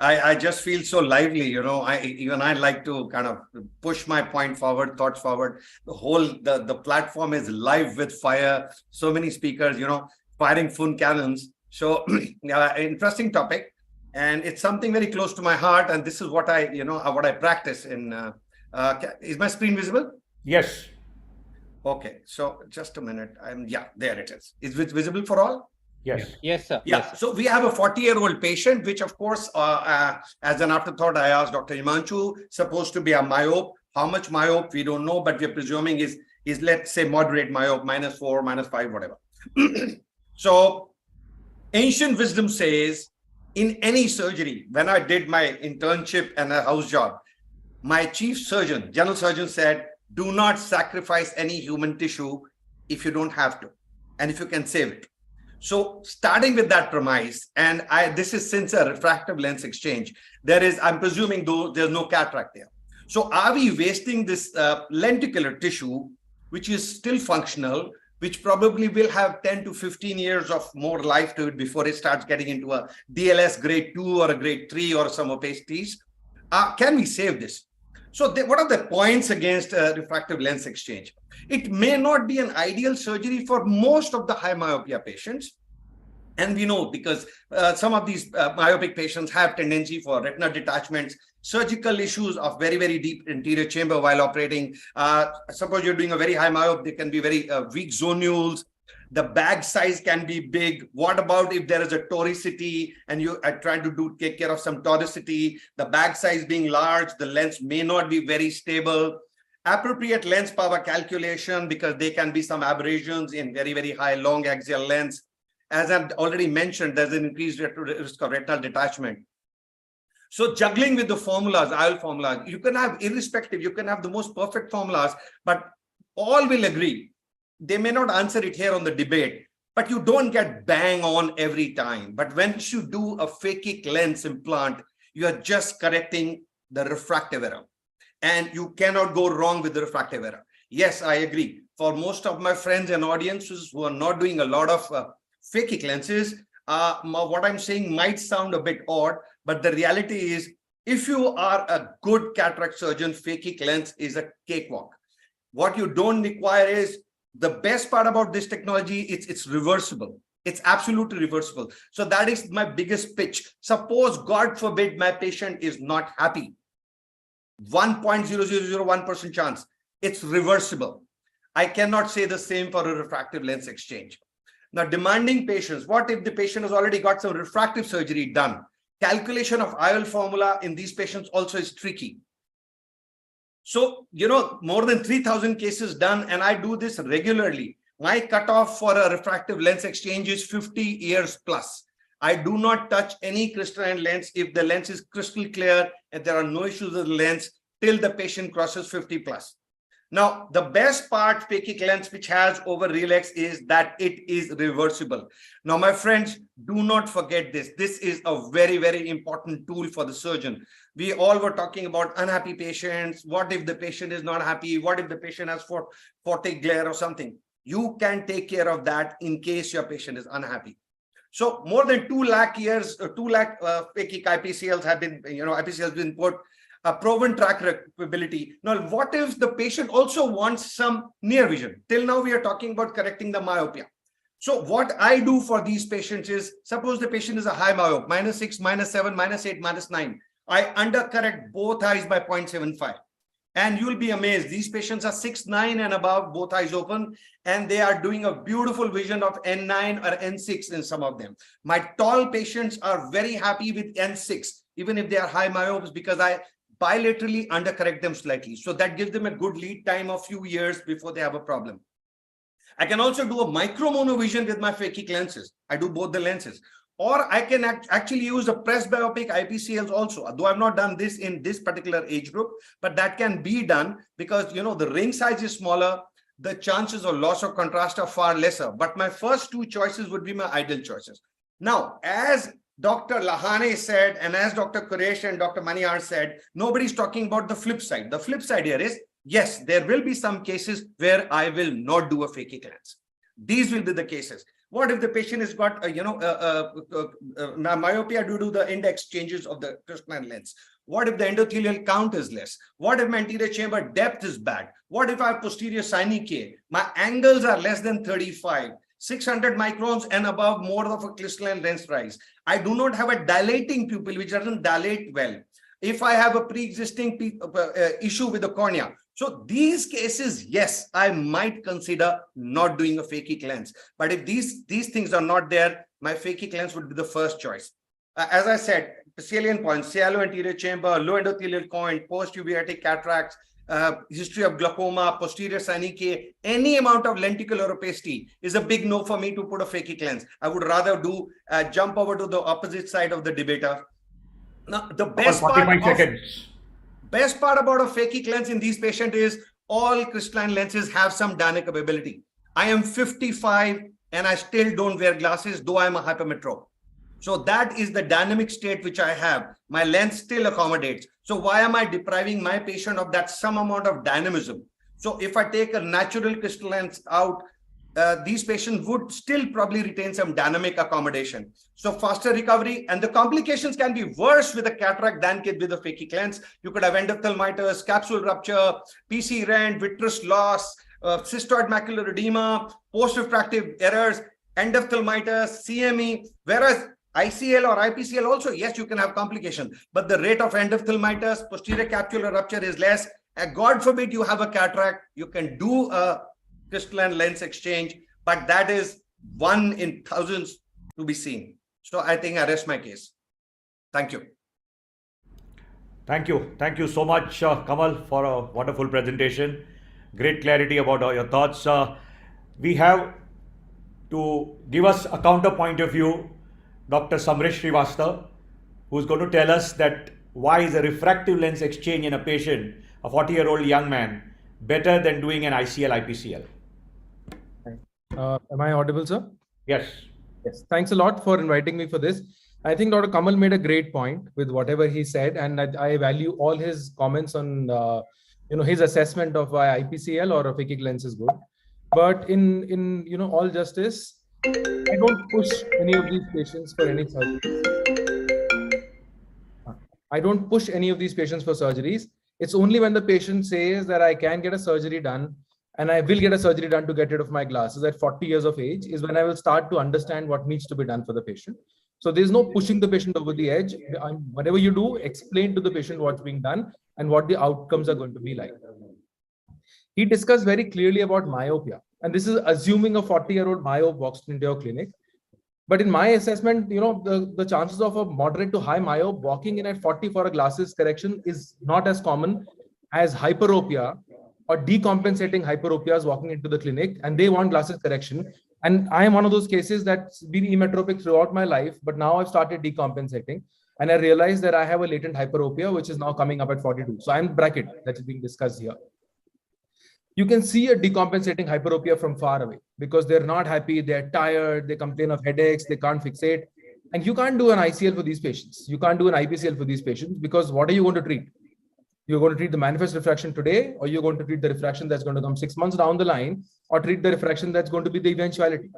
I just feel so lively, you know, I like to kind of push my point forward, thoughts forward. The platform is live with fire. So many speakers, you know, firing full cannons. So interesting topic. And it's something very close to my heart. And this is what what I practice in, is my screen visible? Yes. Okay. So just a minute. There it is. Is it visible for all? Yes. Yes, sir. Yeah. Yes, sir. So we have a 40-year-old patient, which of course, as an afterthought, I asked Dr. Himanshu, supposed to be a myope. How much myope, we don't know, but we're presuming is let's say moderate myope, -4, -5, whatever. So ancient wisdom says, in any surgery, when I did my internship and a house job, my chief surgeon, general surgeon said, do not sacrifice any human tissue if you don't have to, and if you can save it. So starting with that premise, and this is since a refractive lens exchange, I'm presuming though there's no cataract there. So are we wasting this lenticular tissue, which is still functional, which probably will have 10 to 15 years of more life to it before it starts getting into a DLS grade 2 or a grade 3 or some opacities? Can we save this? So what are the points against refractive lens exchange? It may not be an ideal surgery for most of the high myopia patients. And we know because some of these myopic patients have tendency for retinal detachments, surgical issues of very, very deep anterior chamber while operating. Suppose you're doing a very high myope, they can be very weak zonules. The bag size can be big. What about if there is a toricity and you are trying to take care of some toricity, the bag size being large, the lens may not be very stable. Appropriate lens power calculation, because there can be some aberrations in very, very high long axial lens. As I've already mentioned, there's an increased risk of retinal detachment. So juggling with the formulas, IOL formulas, you can have irrespective, you can have the most perfect formulas, but all will agree. They may not answer it here on the debate, but you don't get bang on every time. But when you do a phakic lens implant, you are just correcting the refractive error. And you cannot go wrong with the refractive error. Yes, I agree. For most of my friends and audiences who are not doing a lot of phakic lenses, what I'm saying might sound a bit odd, but the reality is, if you are a good cataract surgeon, phakic lens is a cakewalk. What you don't require is, the best part about this technology, it's reversible. It's absolutely reversible. So that is my biggest pitch. Suppose, God forbid, my patient is not happy. 1.0001% chance. It's reversible. I cannot say the same for a refractive lens exchange. Now, demanding patients, what if the patient has already got some refractive surgery done? Calculation of IOL formula in these patients also is tricky. So, more than 3,000 cases done, and I do this regularly. My cutoff for a refractive lens exchange is 50 years plus. I do not touch any crystalline lens if the lens is crystal clear and there are no issues with the lens till the patient crosses 50 plus. Now, the best part, phakic lens, which has over Relax, is that it is reversible. Now, my friends, do not forget this. This is a very, very important tool for the surgeon. We all were talking about unhappy patients. What if the patient is not happy? What if the patient has photic glare or something? You can take care of that in case your patient is unhappy. So more than 2 lakh phakic IPCLs have been, IPCLs been put. A proven track capability. Now, what if the patient also wants some near vision? Till now, we are talking about correcting the myopia. So what I do for these patients is, suppose the patient is a high myope, -6, -7, -8, -9. I undercorrect both eyes by 0.75. And you'll be amazed. These patients are 6'9" and above, both eyes open, and they are doing a beautiful vision of N9 or N6 in some of them. My tall patients are very happy with N6, even if they are high myopes, because I bilaterally undercorrect them slightly. So that gives them a good lead time of few years before they have a problem. I can also do a micro monovision with my phakic lenses. I do both the lenses. Or I can actually use a presbyopic IPCLs also, though I've not done this in this particular age group, but that can be done because, the ring size is smaller. The chances of loss of contrast are far lesser. But my first 2 choices would be my ideal choices. Now, as Dr. Lahane said, and as Dr. Quresh and Dr. Maniar said, nobody's talking about the flip side. The flip side here is, yes, there will be some cases where I will not do a phakic lens. These will be the cases. What if the patient has got myopia due to the index changes of the crystalline lens? What if the endothelial count is less? What if my anterior chamber depth is bad? What if I have posterior synechiae? My angles are less than 35. 600 microns and above, more of a crystalline lens rise. I do not have a dilating pupil, which doesn't dilate well. If I have a pre-existing issue with the cornea. So these cases, yes, I might consider not doing a phakic lens. But if these things are not there, my phakic lens would be the first choice. As I said, salient points, shallow anterior chamber, low endothelial count, post-uveitic cataracts, history of glaucoma, posterior synechiae, any amount of lenticular opacity is a big no for me to put a phakic lens. I would rather do jump over to the opposite side of the debater. Now, the best part about a phakic lens in these patients is all crystalline lenses have some dynamic capability. I am 55 and I still don't wear glasses, though I'm a hypermetrop. So that is the dynamic state which I have. My lens still accommodates. So why am I depriving my patient of that some amount of dynamism? So if I take a natural crystal lens out, these patients would still probably retain some dynamic accommodation. So faster recovery, and the complications can be worse with a cataract than with a phakic lens. You could have endophthalmitis, capsule rupture, PC rent, vitreous loss, cystoid macular edema, post-refractive errors, endophthalmitis, CME, whereas ICL or IPCL also, yes, you can have complications, but the rate of endophthalmitis, posterior capsular rupture is less. And God forbid you have a cataract, you can do a crystalline lens exchange, but that is 1 in thousands to be seen. So I think I rest my case. Thank you. Thank you. Thank you so much, Kamal, for a wonderful presentation. Great clarity about all your thoughts. We have to give us a counterpoint of view, Dr. Samresh Srivastava, who's going to tell us that why is a refractive lens exchange in a patient, a 40-year-old young man, better than doing an ICL, IPCL. Am I audible, sir? Yes. Yes. Thanks a lot for inviting me for this. I think Dr. Kamal made a great point with whatever he said, and I value all his comments on his assessment of why IPCL or a phakic lens is good. But in all justice, I don't push any of these patients for any surgeries. I don't push any of these patients for surgeries. It's only when the patient says that I can get a surgery done and I will get a surgery done to get rid of my glasses at 40 years of age is when I will start to understand what needs to be done for the patient. So there's no pushing the patient over the edge. Whatever you do, explain to the patient what's being done and what the outcomes are going to be like. He discussed very clearly about myopia. And this is assuming a 40-year-old myope walks into your clinic. But in my assessment, the chances of a moderate to high myope walking in at 40 for a glasses correction is not as common as hyperopia or decompensating hyperopias walking into the clinic, and they want glasses correction. And I am one of those cases that's been emetropic throughout my life, but now I've started decompensating. And I realized that I have a latent hyperopia, which is now coming up at 42. So I'm bracket that is being discussed here. You can see a decompensating hyperopia from far away because they're not happy, they're tired, they complain of headaches, they can't fixate. And you can't do an ICL for these patients. You can't do an IPCL for these patients because what are you going to treat? You're going to treat the manifest refraction today, or you're going to treat the refraction that's going to come 6 months down the line, or treat the refraction that's going to be the eventuality.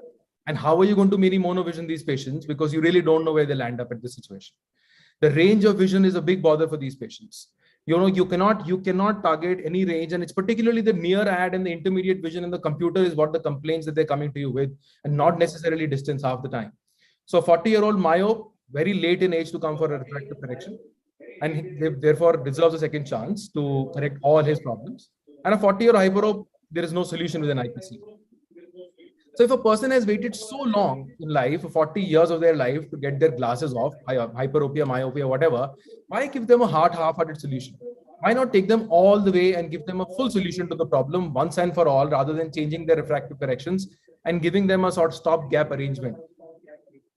And how are you going to mini monovision these patients? Because you really don't know where they'll end up at this situation. The range of vision is a big bother for these patients. You cannot target any range, and it's particularly the near ad and the intermediate vision in the computer is what the complaints that they're coming to you with, and not necessarily distance half the time. So 40-year-old myope, very late in age to come for a refractive correction, and he therefore deserves a second chance to correct all his problems. And a 40-year hyperope, there is no solution with an IPC. So if a person has waited so long in life, 40 years of their life to get their glasses off, hyperopia, myopia, whatever, why give them a half-hearted solution? Why not take them all the way and give them a full solution to the problem once and for all, rather than changing their refractive corrections and giving them a sort of stopgap arrangement?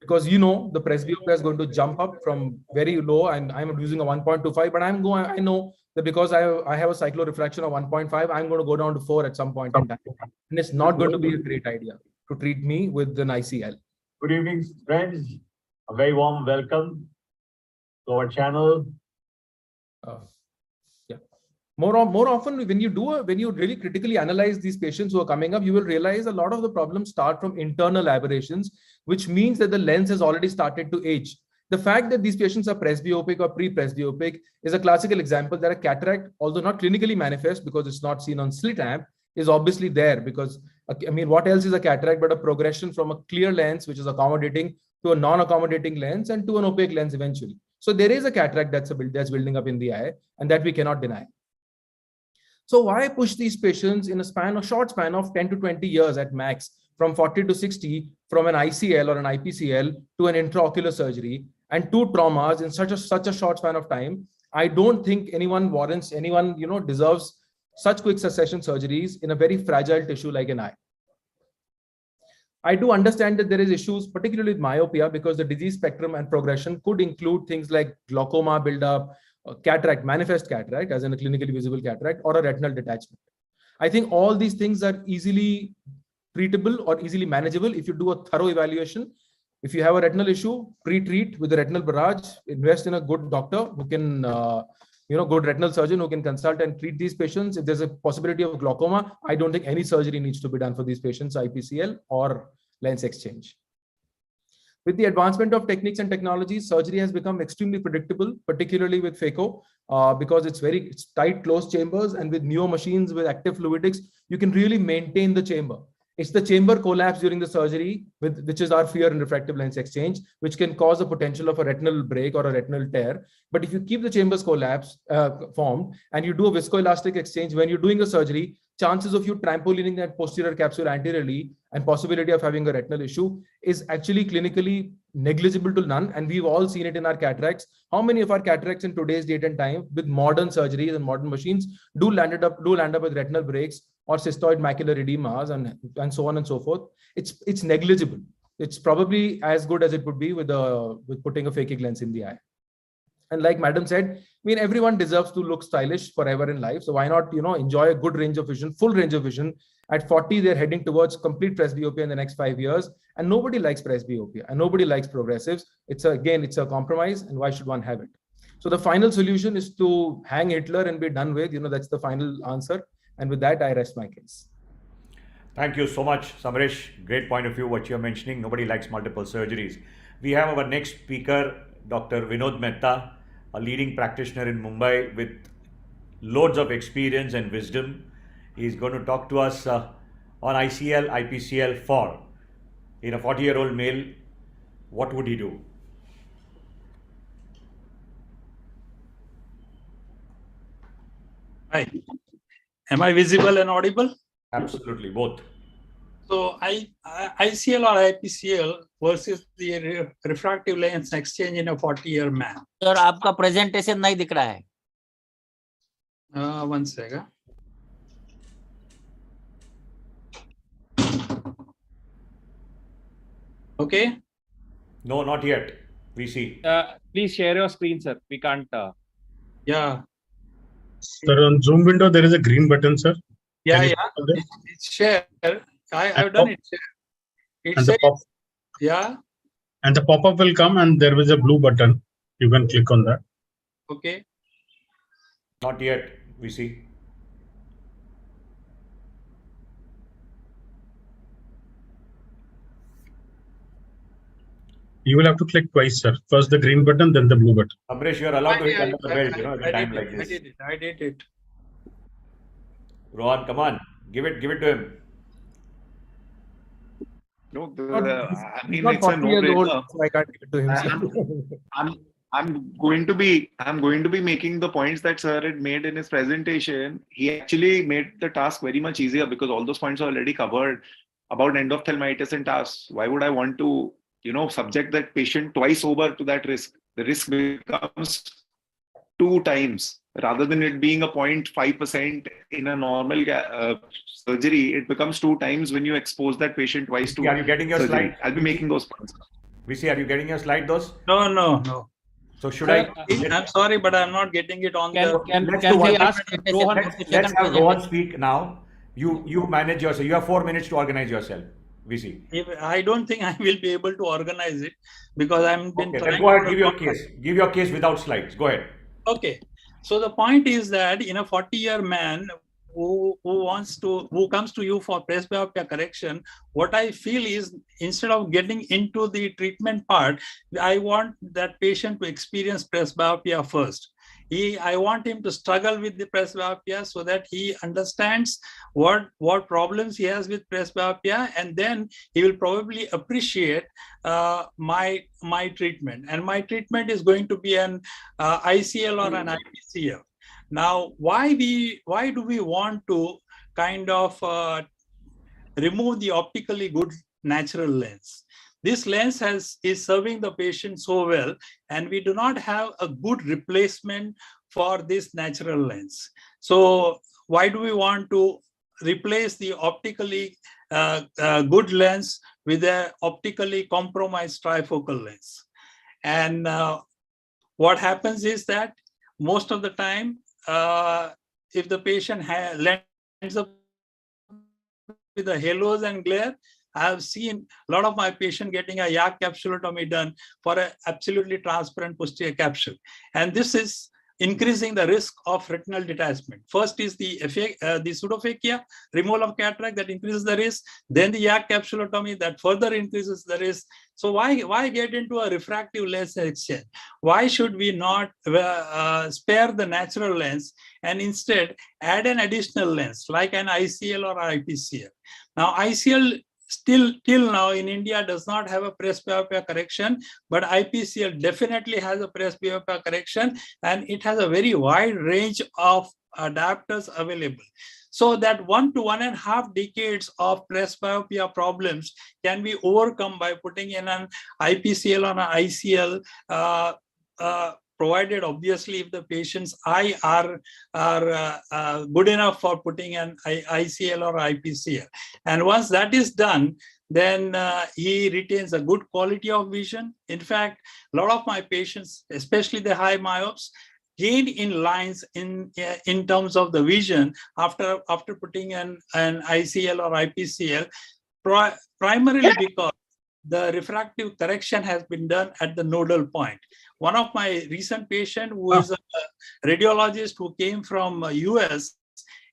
Because the presbyopia is going to jump up from very low, and I'm using a 1.25, but I know that because I have a cyclorefraction of 1.5, I'm going to go down to 4 at some point in time. And it's not going to be a great idea to treat me with an ICL. Good evening, friends. A very warm welcome to our channel. More often, when you really critically analyze these patients who are coming up, you will realize a lot of the problems start from internal aberrations, which means that the lens has already started to age. The fact that these patients are presbyopic or pre-presbyopic is a classical example that a cataract, although not clinically manifest because it's not seen on slit amp, is obviously there. Because, I mean, what else is a cataract but a progression from a clear lens, which is accommodating, to a non-accommodating lens and to an opaque lens eventually. So there is a cataract that's building up in the eye, and that we cannot deny. So why push these patients in a short span of 10 to 20 years at max, from 40 to 60, from an ICL or an IPCL to an intraocular surgery and 2 traumas in such a short span of time? I don't think anyone deserves such quick succession surgeries in a very fragile tissue like an eye. I do understand that there is issues, particularly with myopia, because the disease spectrum and progression could include things like glaucoma buildup, cataract, manifest cataract, as in a clinically visible cataract, or a retinal detachment. I think all these things are easily treatable or easily manageable if you do a thorough evaluation. If you have a retinal issue, pre-treat with a retinal barrage, invest in a good doctor who can, good retinal surgeon who can consult and treat these patients. If there's a possibility of glaucoma, I don't think any surgery needs to be done for these patients, IPCL or lens exchange. With the advancement of techniques and technologies, surgery has become extremely predictable, particularly with phaco, because it's tight, closed chambers, and with newer machines with active fluidics, you can really maintain the chamber. It's the chamber collapse during the surgery, which is our fear in refractive lens exchange, which can cause a potential of a retinal break or a retinal tear. But if you keep the chambers formed and you do a viscoelastic exchange when you're doing a surgery, chances of you trampolining that posterior capsule anteriorly and possibility of having a retinal issue is actually clinically negligible to none. And we've all seen it in our cataracts. How many of our cataracts in today's date and time with modern surgeries and modern machines do land up with retinal breaks or cystoid macular edemas and so on and so forth? It's negligible. It's probably as good as it would be with putting a phakic lens in the eye. And like Madam said, I mean, everyone deserves to look stylish forever in life. So why not, enjoy a good range of vision, full range of vision. At 40, they're heading towards complete presbyopia in the next 5 years. And nobody likes presbyopia and nobody likes progressives. It's a compromise, and why should one have it? So the final solution is to hang Hitler and be done with, that's the final answer. And with that, I rest my case. Thank you so much, Samaresh. Great point of view, what you're mentioning. Nobody likes multiple surgeries. We have our next speaker, Dr. Vinod Mehta, a leading practitioner in Mumbai with loads of experience and wisdom. He's going to talk to us on ICL, IPCL for in a 40-year-old male. What would he do? Hi. Am I visible and audible? Absolutely, both. So ICL or IPCL versus the refractive lens exchange in a 40-year man. Sir आपका presentation नहीं दिख रहा है. 1 second. Okay. No, not yet. We see. Please share your screen, sir. We can't. Yeah. Sir, on Zoom window, there is a green button, sir. Yeah, Can you yeah. click on that? It's share. I have done it. It And says, the pop yeah. and the pop-up will come, and there is a blue button. You can click on that. Okay. Not yet. We see. You will have to click twice, sir. First the green button, then the blue button. Amresh, you are allowed to hit under the belt, at a time like this. I did it. Rohan, come on. Give it to him. No, I He's mean, not it's a 40 years old, no-brainer. so I can't give it to him. sir. I'm going to be making the points that sir had made in his presentation. He actually made the task very much easier because all those points are already covered about endophthalmitis and TAS. Why would I want to, subject that patient twice over to that risk? The risk becomes 2 times rather than it being a 0.5% in a normal surgery. It becomes 2 times when you expose that patient twice to Are you getting your surgery. slide? I'll be making those points. We see. Are you getting your slide? Those? No. So should Sir, I? I'm sorry, but I'm not getting it on the. Let's have Rohan speak now. You manage yourself. You have 4 minutes to organize yourself. We see. I don't think I will be able to organize it because I'm been trying. Then go ahead. Give your case. Give your case without slides. Go ahead. Okay. So the point is that in a 40-year man who comes to you for presbyopia correction, what I feel is instead of getting into the treatment part, I want that patient to experience presbyopia first. I want him to struggle with the presbyopia so that he understands what problems he has with presbyopia, and then he will probably appreciate my treatment. And my treatment is going to be an ICL or an IPCL. Now, why do we want to kind of remove the optically good natural lens? This lens is serving the patient so well, and we do not have a good replacement for this natural lens. So why do we want to replace the optically good lens with an optically compromised trifocal lens? And what happens is that most of the time, if the patient lands up with the halos and glare, I have seen a lot of my patients getting a YAG capsulotomy done for an absolutely transparent posterior capsule. And this is increasing the risk of retinal detachment. First is the pseudophakia, removal of cataract, that increases the risk. Then the YAG capsulotomy, that further increases the risk. So why get into a refractive lens exchange? Why should we not spare the natural lens and instead add an additional lens like an ICL or IPCL? Now, ICL till now in India does not have a presbyopia correction, but IPCL definitely has a presbyopia correction, and it has a very wide range of adapters available. So that 1 to 1.5 decades of presbyopia problems can be overcome by putting in an IPCL or an ICL, provided obviously if the patient's eye are good enough for putting an ICL or IPCL. And once that is done, then he retains a good quality of vision. In fact, a lot of my patients, especially the high myopes, gain in lines in terms of the vision after putting an ICL or IPCL, primarily because the refractive correction has been done at the nodal point. One of my recent patient who is a radiologist who came from US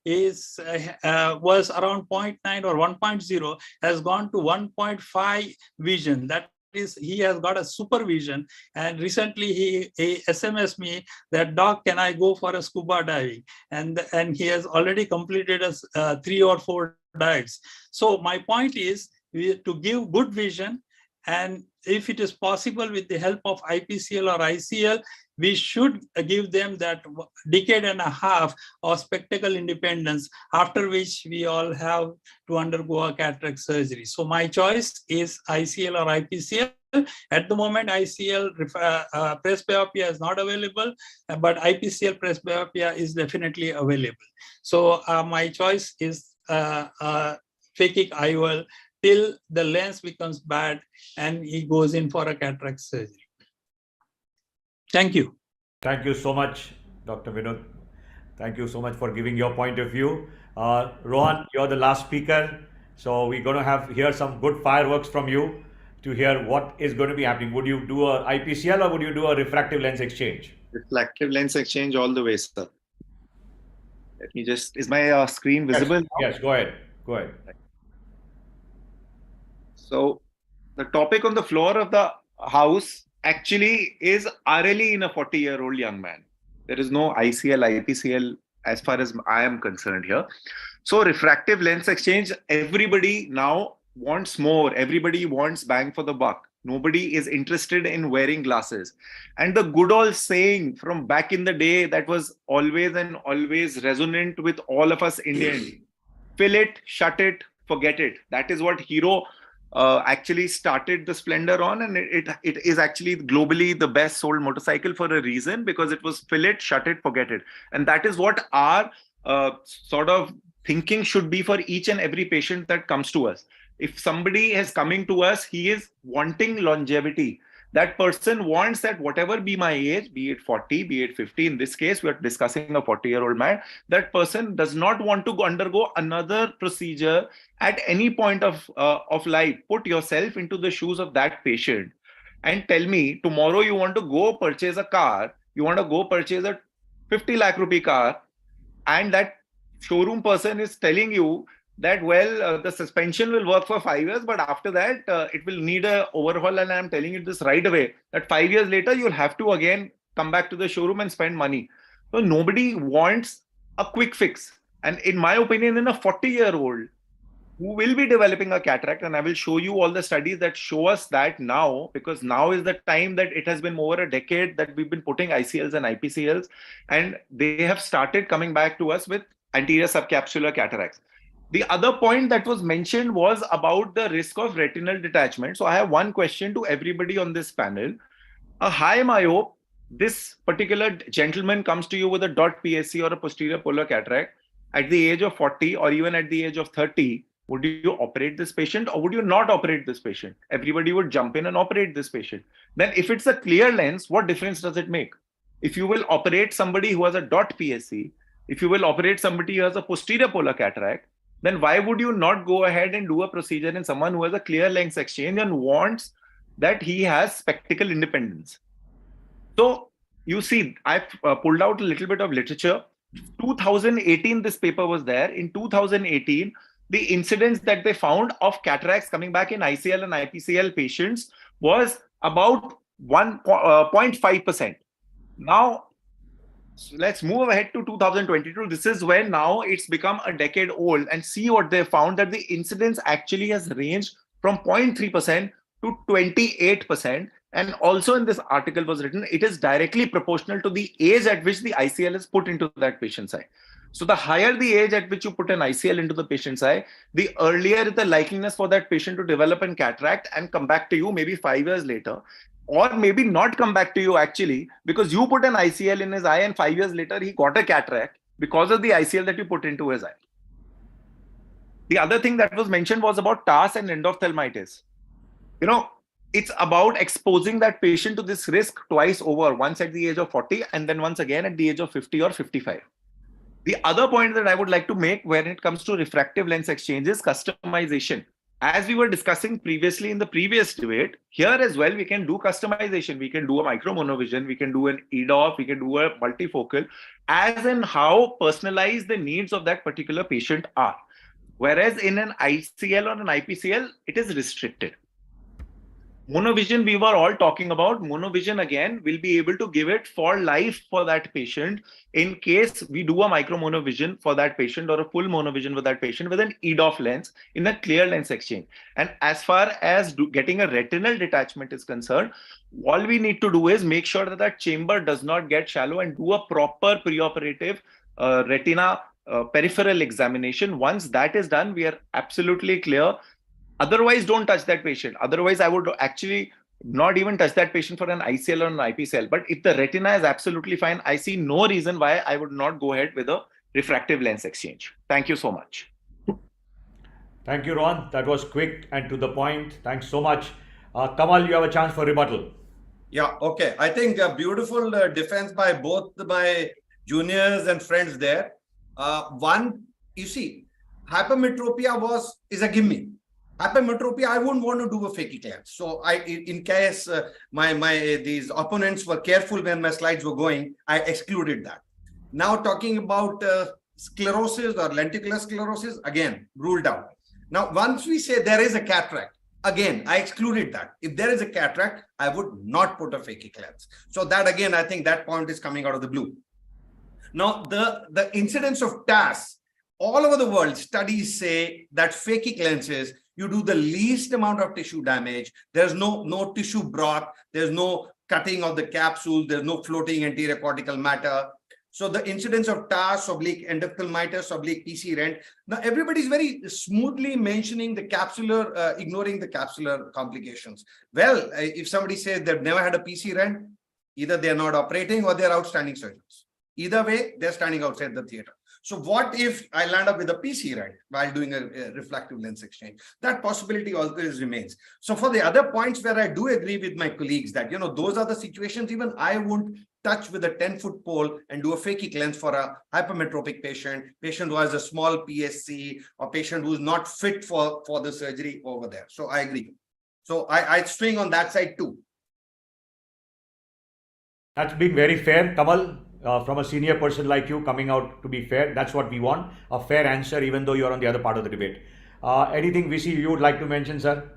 was around 0.9 or 1.0, has gone to 1.5 vision. That is, he has got a supervision, and recently he SMS'd me that, "Doc, can I go for a scuba diving?" And he has already completed 3 or 4 dives. So my point is to give good vision, and if it is possible with the help of IPCL or ICL, we should give them that decade and a half of spectacle independence, after which we all have to undergo a cataract surgery. So my choice is ICL or IPCL. At the moment, ICL presbyopia is not available, but IPCL presbyopia is definitely available. So my choice is phakic IOL till the lens becomes bad and he goes in for a cataract surgery. Thank you. Thank you so much, Dr. Vinod. Thank you so much for giving your point of view. Rohan, you're the last speaker. So we're going to hear some good fireworks from you to hear what is going to be happening. Would you do a IPCL or would you do a refractive lens exchange? Refractive lens exchange all the way, sir. Let me just, is my screen visible? Yes, go ahead. Go ahead. So the topic on the floor of the house actually is RLE in a 40-year-old young man. There is no ICL, IPCL as far as I am concerned here. So refractive lens exchange, everybody now wants more. Everybody wants bang for the buck. Nobody is interested in wearing glasses. And the good old saying from back in the day that was always and always resonant with all of us Indians, fill it, shut it, forget it. That is what Hero actually started the Splendor on, and it is actually globally the best sold motorcycle for a reason, because it was fill it, shut it, forget it. And that is what our sort of thinking should be for each and every patient that comes to us. If somebody is coming to us, he is wanting longevity. That person wants that whatever be my age, be it 40, be it 50, in this case, we are discussing a 40-year-old man, that person does not want to undergo another procedure at any point of life. Put yourself into the shoes of that patient and tell me, tomorrow you want to go purchase a car, you want to go purchase a 50 lakh rupee car, and that showroom person is telling you that, well, the suspension will work for 5 years, but after that, it will need an overhaul. And I'm telling you this right away, that 5 years later, you'll have to again come back to the showroom and spend money. So nobody wants a quick fix. And in my opinion, in a 40-year-old who will be developing a cataract, and I will show you all the studies that show us that now, because now is the time that it has been over a decade that we've been putting ICLs and IPCLs, and they have started coming back to us with anterior subcapsular cataracts. The other point that was mentioned was about the risk of retinal detachment. So I have one question to everybody on this panel. A high myope, this particular gentleman comes to you with a dot PSC or a posterior polar cataract at the age of 40 or even at the age of 30. Would you operate this patient or would you not operate this patient? Everybody would jump in and operate this patient. Then if it's a clear lens, what difference does it make? If you will operate somebody who has a dot PSC, if you will operate somebody who has a posterior polar cataract, then why would you not go ahead and do a procedure in someone who has a clear lens exchange and wants that he has spectacle independence? So you see, I've pulled out a little bit of literature. 2018, this paper was there. In 2018, the incidence that they found of cataracts coming back in ICL and IPCL patients was about 1.5%. Now, so let's move ahead to 2022. This is when now it's become a decade old, and see what they found, that the incidence actually has ranged from 0.3% to 28%. And also in this article was written, it is directly proportional to the age at which the ICL is put into that patient's eye. So the higher the age at which you put an ICL into the patient's eye, the earlier the likeliness for that patient to develop a cataract and come back to you maybe 5 years later. Or maybe not come back to you actually, because you put an ICL in his eye and 5 years later he got a cataract because of the ICL that you put into his eye. The other thing that was mentioned was about TARS and endophthalmitis. You know, it's about exposing that patient to this risk twice over, once at the age of 40 and then once again at the age of 50 or 55. The other point that I would like to make when it comes to refractive lens exchange is customization. As we were discussing previously in the previous debate, here as well, we can do customization. We can do a micro monovision, we can do an EDOF, we can do a multifocal, as in how personalized the needs of that particular patient are. Whereas in an ICL or an IPCL, it is restricted. Monovision, we were all talking about. Monovision again will be able to give it for life for that patient in case we do a micro monovision for that patient or a full monovision with that patient with an EDOF lens in a clear lens exchange. And as far as getting a retinal detachment is concerned, all we need to do is make sure that that chamber does not get shallow and do a proper preoperative retina peripheral examination. Once that is done, we are absolutely clear. Otherwise, don't touch that patient. Otherwise, I would actually not even touch that patient for an ICL or an IPCL. But if the retina is absolutely fine, I see no reason why I would not go ahead with a refractive lens exchange. Thank you so much. Thank you, Ron. That was quick and to the point. Thanks so much. Kamal, you have a chance for rebuttal. Yeah, okay. I think a beautiful defense by both my juniors and friends there. One, you see, hypermetropia is a gimme. Hypermetropia, I wouldn't want to do a phakic lens. So in case these opponents were careful when my slides were going, I excluded that. Now talking about sclerosis or lenticular sclerosis, again, ruled out. Now, once we say there is a cataract, again, I excluded that. If there is a cataract, I would not put a phakic lens. So that again, I think that point is coming out of the blue. Now, the incidence of TAS, all over the world, studies say that phakic lenses, you do the least amount of tissue damage. There's no tissue broth. There's no cutting of the capsule. There's no floating anterior cortical matter. So the incidence of TAS, endophthalmitis, PC rent. Now everybody's very smoothly mentioning the capsular, ignoring the capsular complications. Well, if somebody says they've never had a PC rent, either they're not operating or they're outstanding surgeons. Either way, they're standing outside the theater. So what if I land up with a PC rent while doing a refractive lens exchange? That possibility always remains. So for the other points where I do agree with my colleagues that, those are the situations even I won't touch with a 10-foot pole and do a phakic lens for a hypermetropic patient who has a small PSC or patient who's not fit for the surgery over there. So I agree. So I swing on that side too. That's being very fair, Kamal. From a senior person like you coming out to be fair, that's what we want, a fair answer, even though you're on the other part of the debate. Anything, VC, you would like to mention, sir?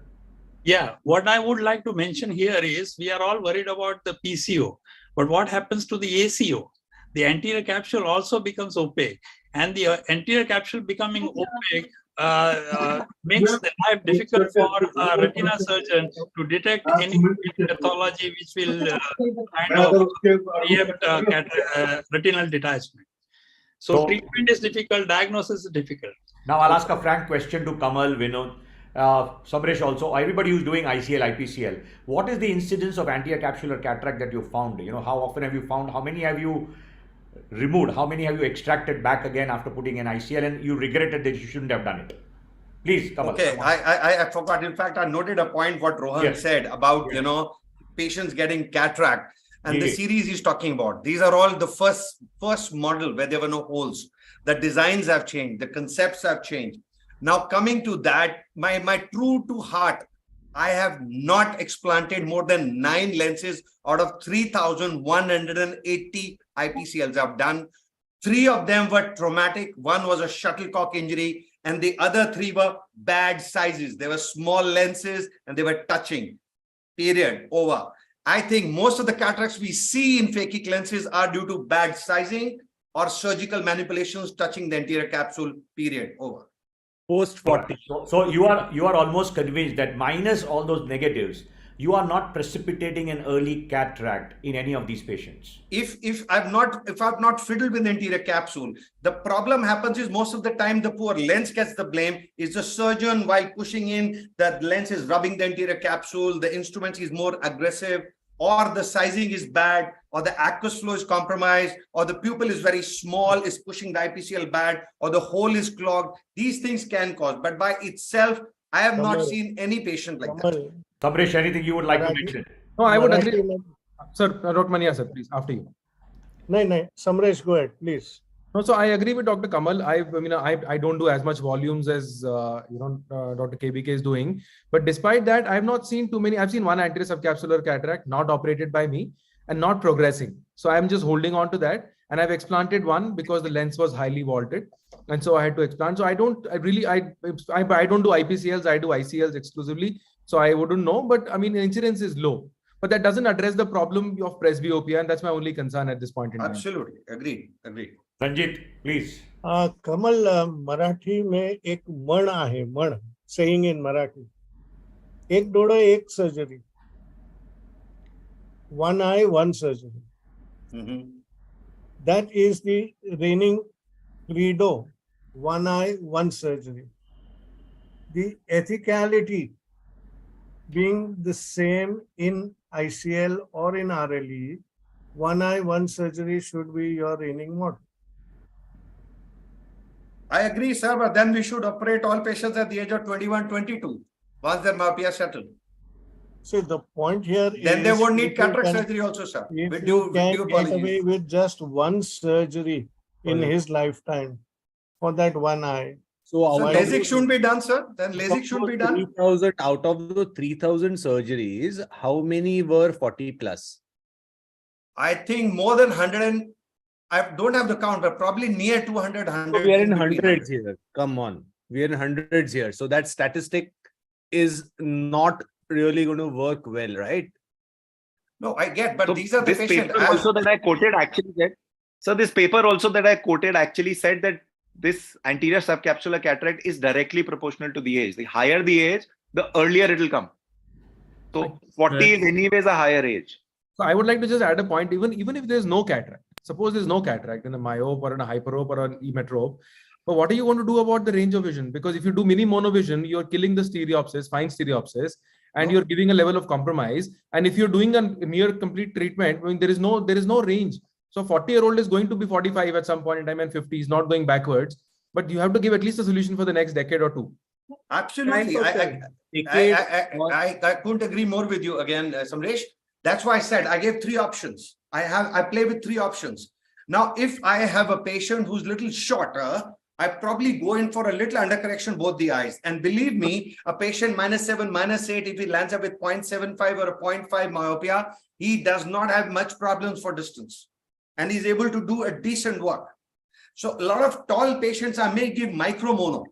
Yeah, what I would like to mention here is we are all worried about the PCO, but what happens to the ACO? The anterior capsule also becomes opaque, and the anterior capsule becoming opaque makes the life difficult for a retina surgeon to detect any pathology which will kind of create retinal detachment. So treatment is difficult, diagnosis is difficult. Now I'll ask a frank question to Kamal, Vinod, Samresh also. Everybody who's doing ICL, IPCL, what is the incidence of anterior capsular cataract that you found? How often have you found? How many have you removed? How many have you extracted back again after putting an ICL and you regretted that you shouldn't have done it? Please, Kamal. Okay, I forgot. In fact, I noted a point what Rohan said about, patients getting cataract and the series he's talking about. These are all the first model where there were no holes. The designs have changed. The concepts have changed. Now, coming to that, my true to heart, I have not explanted more than 9 lenses out of 3,180 IPCLs I've done. 3 of them were traumatic. 1 was a shuttlecock injury, and the other 3 were bad sizes. They were small lenses and they were touching. Period. Over. I think most of the cataracts we see in phakic lenses are due to bad sizing or surgical manipulations touching the anterior capsule. Period. Over. Post 40. So you are almost convinced that minus all those negatives, you are not precipitating an early cataract in any of these patients. If I've not fiddled with the anterior capsule, the problem happens is most of the time the poor lens gets the blame. Is the surgeon while pushing in, that lens is rubbing the anterior capsule, the instrument is more aggressive, or the sizing is bad, or the aqueous flow is compromised, or the pupil is very small, is pushing the IPCL bad, or the hole is clogged. These things can cause, but by itself, I have not seen any patient like that. Samresh, anything you would like to mention? No, I would agree. Sir, Dr. Mania, sir, please, after you. No, Samresh, go ahead, please. No, so I agree with Dr. Kamal. I don't do as much volumes as Dr. KBK is doing, but despite that, I have not seen too many. I've seen 1 anterior subcapsular cataract not operated by me and not progressing. So I'm just holding on to that, and I've explanted 1 because the lens was highly vaulted, and so I had to explant. So I don't do IPCLs. I do ICLs exclusively So I wouldn't know, but I mean, incidence is low. But that doesn't address the problem of presbyopia, and that's my only concern at this point in time. Absolutely. Agreed. Ranjit, please. कमल मराठी में एक म्हण आहे, म्हण saying in Marathi, एक डोळं एक surgery, one eye one surgery. That is the reigning credo, one eye one surgery. The ethicality being the same in ICL or in RLE, one eye one surgery should be your reigning motto. I agree, sir, but then we should operate all patients at the age of 21, 22, once their myopia settled. So the point here then is they won't need if you cataract can- surgery also, sir. If With you can due get apologies. away with just one surgery in his lifetime for that one eye. So LASIK shouldn't be done, sir. Then LASIK shouldn't be done. 3,000 out of the 3,000 surgeries, how many were 40 plus? I think more than 100 and I don't have the count, but probably near 200, 100. We are in between hundreds here. Come on. We are in hundreds here. So that statistic is not really going to work well, right? No, I get, but So these are the this patients. paper also that I quoted actually said, so this paper also that I quoted actually said that this anterior subcapsular cataract is directly proportional to the age. The higher the age, the earlier it will come. So 40 is anyways a higher age. So I would like to just add a point, even if there's no cataract, suppose there's no cataract in a myope or in a hyperope or an emetrope, but what are you going to do about the range of vision? Because if you do mini monovision, you're killing the stereopsis, fine stereopsis, and you're giving a level of compromise. And if you're doing a near complete treatment, I mean, there is no range. So 40-year-old is going to be 45 at some point in time, and 50 is not going backwards. But you have to give at least a solution for the next decade or two. Absolutely. I couldn't agree more with you again, Samresh. That's why I said I gave three options. I play with three options. Now, if I have a patient who's a little shorter, I probably go in for a little undercorrection both the eyes. And believe me, a patient -7, -8, if he lands up with 0.75 or a 0.5 myopia, he does not have much problems for distance. And he's able to do a decent work. So a lot of tall patients, I may give micro mono.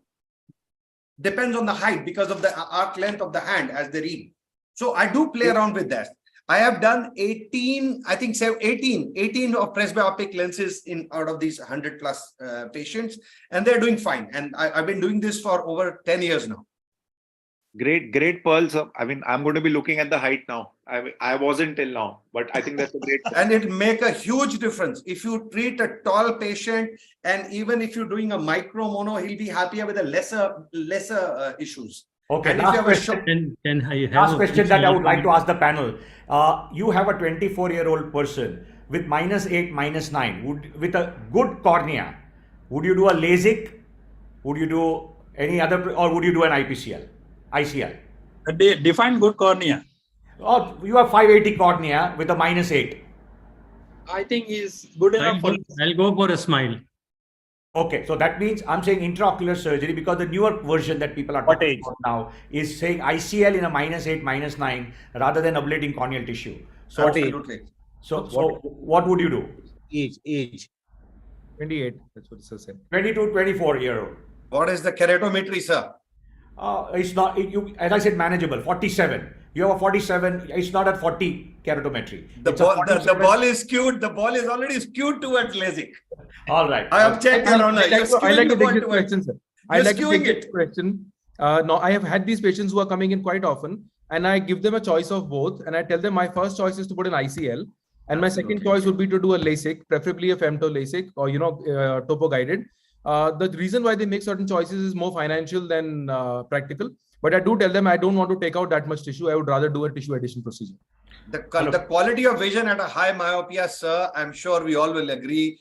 Depends on the height because of the arc length of the hand as they read. So I do play around with that. I have done 18 of presbyopic lenses in out of these 100 plus patients, and they're doing fine. And I've been doing this for over 10 years now. Great pearls. I mean, I'm going to be looking at the height now. I wasn't till now, but I think that's a great. And it make a huge difference. If you treat a tall patient, and even if you're doing a micro mono, he'll be happier with a lesser issues. Okay, And if last you have a question. Can I have Last a question quick that I would follow-up? like to ask the panel. You have a 24-year-old person with -8, -9, with a good cornea. Would you do a LASIK? Would you do any other, or would you do an ICL? Define good cornea. Or you have 580 cornea with a -8. I think is good enough for. I'll go for a smile. Okay, so that means I'm saying intraocular surgery because the newer version that people are talking about now is saying ICL in a -8, -9 rather than ablating corneal tissue. So, Absolutely. So what would you do? Age. 28. That's what it said. 22, 24-year-old. What is the keratometry, sir? It's not, as I said, manageable. 47. You have a 47. It's not at 40 keratometry. The ball is skewed. The ball is already skewed towards LASIK. All right. I object, Your Honor. I like to take this question, sir. I You're like to take skewing this question. No, I have had these patients who are coming in quite often, and I give them a choice of both. And I tell them my first choice is to put an ICL, and my second choice would be to do a LASIK, preferably a femto LASIK or topo guided. The reason why they make certain choices is more financial than practical. But I do tell them I don't want to take out that much tissue. I would rather do a tissue addition procedure. The quality of vision at a high myopia, sir, I'm sure we all will agree.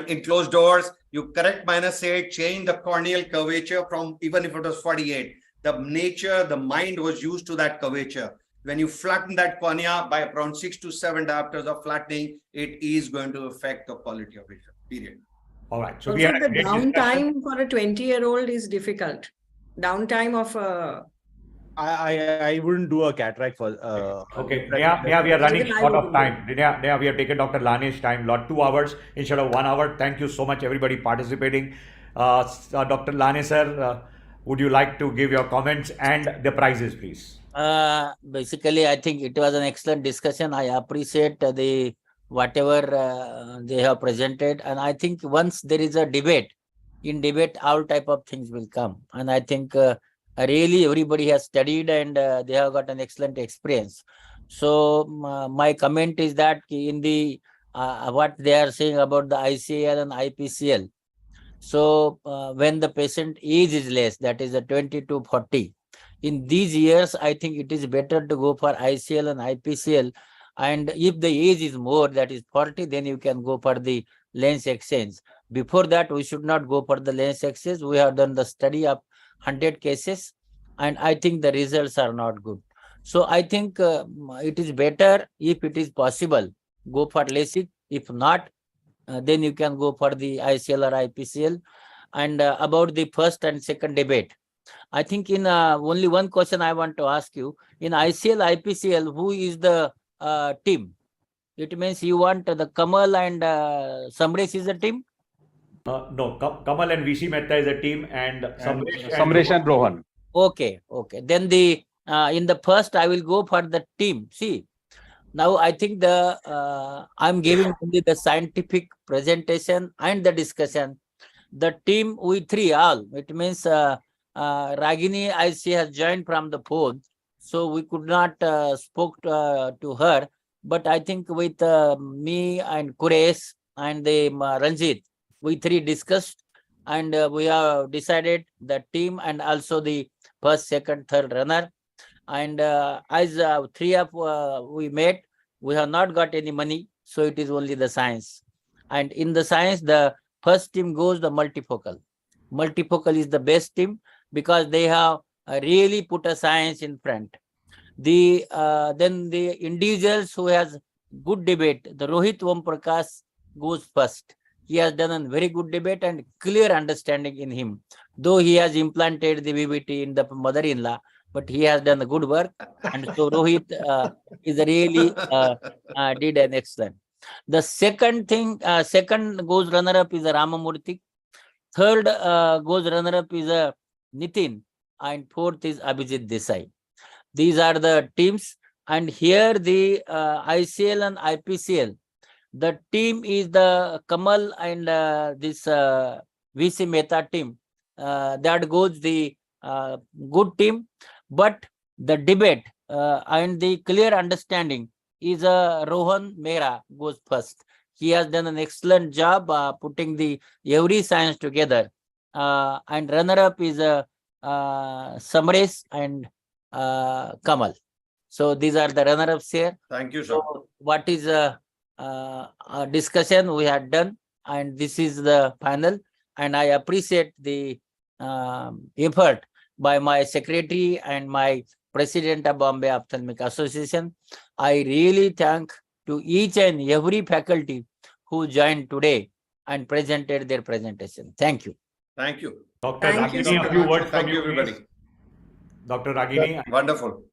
In closed doors, you correct -8, change the corneal curvature from even if it was 48. The mind was used to that curvature. When you flatten that cornea by around 6 to 7 diopters of flattening, it is going to affect the quality of vision, period. All right. So Also, we had a the great downtime for a 20-year-old is difficult. Downtime of a. I wouldn't do a cataract for. Okay. Yeah, we are running short of time. Yeah, we have taken Dr. Lane's time, 2 hours instead of 1 hour. Thank you so much, everybody participating. Dr. Lane, sir, would you like to give your comments and the prizes, please? Basically, I think it was an excellent discussion. I appreciate the whatever they have presented, and I think once there is a debate, in debate all type of things will come, and I think really everybody has studied and they have got an excellent experience. So my comment is that in the what they are saying about the ICL and IPCL. So when the patient age is less, that is a 20 to 40. In these years, I think it is better to go for ICL and IPCL. And if the age is more, that is 40, then you can go for the lens exchange. Before that, we should not go for the lens exchange. We have done the study of 100 cases, and I think the results are not good. So I think it is better, if it is possible, go for LASIK. If not, then you can go for the ICL or IPCL. And about the first and second debate, I think in only one question I want to ask you. In ICL, IPCL, who is the team? It means you want the Kamal and Samresh is a team? No, Kamal and VC Mehta is a team, and Samresh and Rohan. Okay, okay. Then the in the first, I will go for the team. See, now I think the I'm giving only the scientific presentation and the discussion. The team, we three all, it means Ragini, I see, has joined from the phone, so we could not spoke to her. But I think with me and Kuresh and the Ranjit, we three discussed, and we have decided the team and also the first, second, third runner. And as three of we met, we have not got any money, so it is only the science. And in the science, the first team goes the multifocal. Multifocal is the best team because they have really put a science in front. The then the individuals who has good debate, the Rohit Om Prakash goes first. He has done a very good debate and clear understanding in him. Though he has implanted the VBT in the mother-in-law, but he has done a good work. And so Rohit is really did an excellent. The second thing, second goes runner-up is a Ramamurthy. Third goes runner-up is a Nitin. And fourth is Abhijit Desai. These are the teams. And here the ICL and IPCL. The team is the Kamal and this VC Mehta team. That goes the good team. But the debate and the clear understanding is Rohan Mehra goes first. He has done an excellent job putting the every science together. And runner-up is Samresh and Kamal. So these are the runner-ups here. Thank you, sir. So what is a discussion we had done, and this is the final. And I appreciate the effort by my secretary and my president of Bombay Ophthalmic Association. I really thank to each and every faculty who joined today and presented their presentation. Thank you. Thank you. Dr. Thank you, Ragini, sir. a few words Thank from you, you, everybody. please. Dr. Ragini. Wonderful.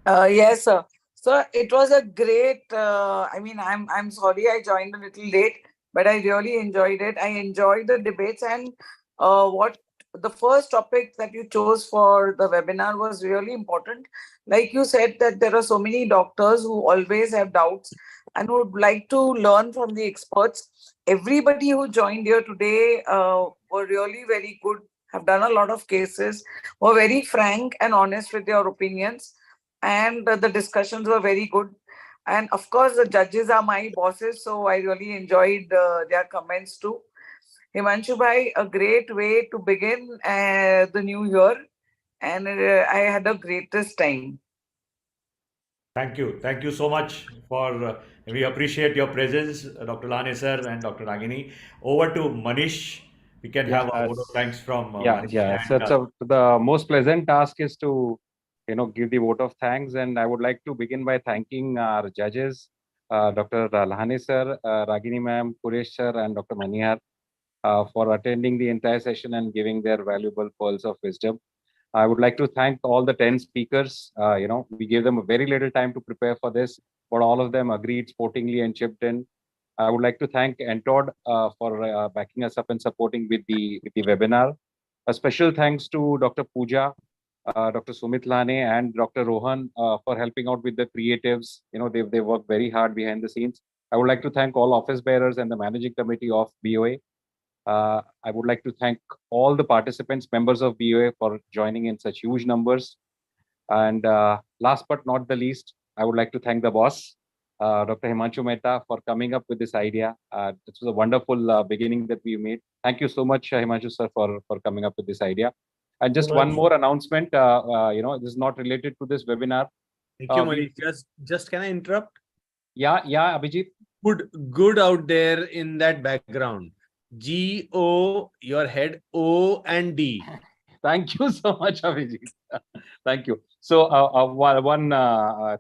Yes, sir. So it was a great. I mean, I'm sorry I joined a little late, but I really enjoyed it. I enjoyed the debates, and what the first topic that you chose for the webinar was really important. Like you said, that there are so many doctors who always have doubts and would like to learn from the experts. Everybody who joined here today were really very good. Have done a lot of cases. Were very frank and honest with their opinions, and the discussions were very good. And of course, the judges are my bosses, so I really enjoyed their comments too. Himanshu bhai, a great way to begin the new year, and I had a greatest time. Thank you. Thank you so much for, we appreciate your presence, Dr. Lane sir and Dr. Ragini. Over to Manish. We can have a vote of thanks from Manish. So the most pleasant task is to, give the vote of thanks. And I would like to begin by thanking our judges, Dr. Lahane sir, Ragini ma'am, Kuresh sir, and Dr. Manihar for attending the entire session and giving their valuable pearls of wisdom. I would like to thank all the 10 speakers. We gave them a very little time to prepare for this, but all of them agreed sportingly and chipped in. I would like to thank Entod for backing us up and supporting with the webinar. A special thanks to Dr. Pooja, Dr. Sumit Lane, and Dr. Rohan for helping out with the creatives. They work very hard behind the scenes. I would like to thank all office bearers and the managing committee of BOA. I would like to thank all the participants, members of BOA, for joining in such huge numbers. And last but not the least, I would like to thank the boss, Dr. Himanshu Mehta, for coming up with this idea. This was a wonderful beginning that we made. Thank you so much, Himanshu sir, for coming up with this idea. And just one more announcement. This is not related to this webinar. Thank you, Manish. Just can I interrupt? Yeah, Abhijit. Good out there in that background. G-O, your head, O and D. Thank you so much, Abhijit. Thank you. So one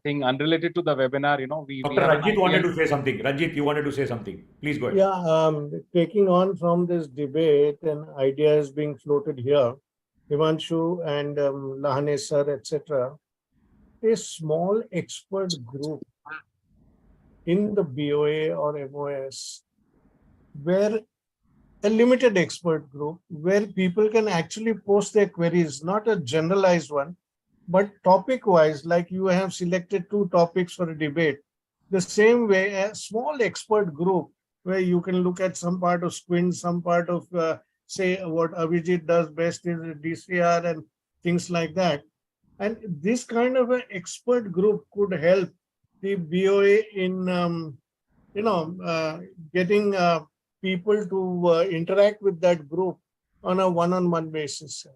thing unrelated to the webinar, we Dr. have Ranjit wanted to say something. Ranjit, you wanted to say something. Please go ahead. Yeah, taking on from this debate and ideas being floated here, Himanshu and Lahane sir, etc., a small expert group in the BOA or MOS, where a limited expert group, where people can actually post their queries, not a generalized one, but topic-wise, like you have selected 2 topics for a debate. The same way, a small expert group where you can look at some part of Squint, some part of, say, what Abhijit does best is DCR and things like that. And this kind of an expert group could help the BOA in, getting people to interact with that group on a one-on-one basis.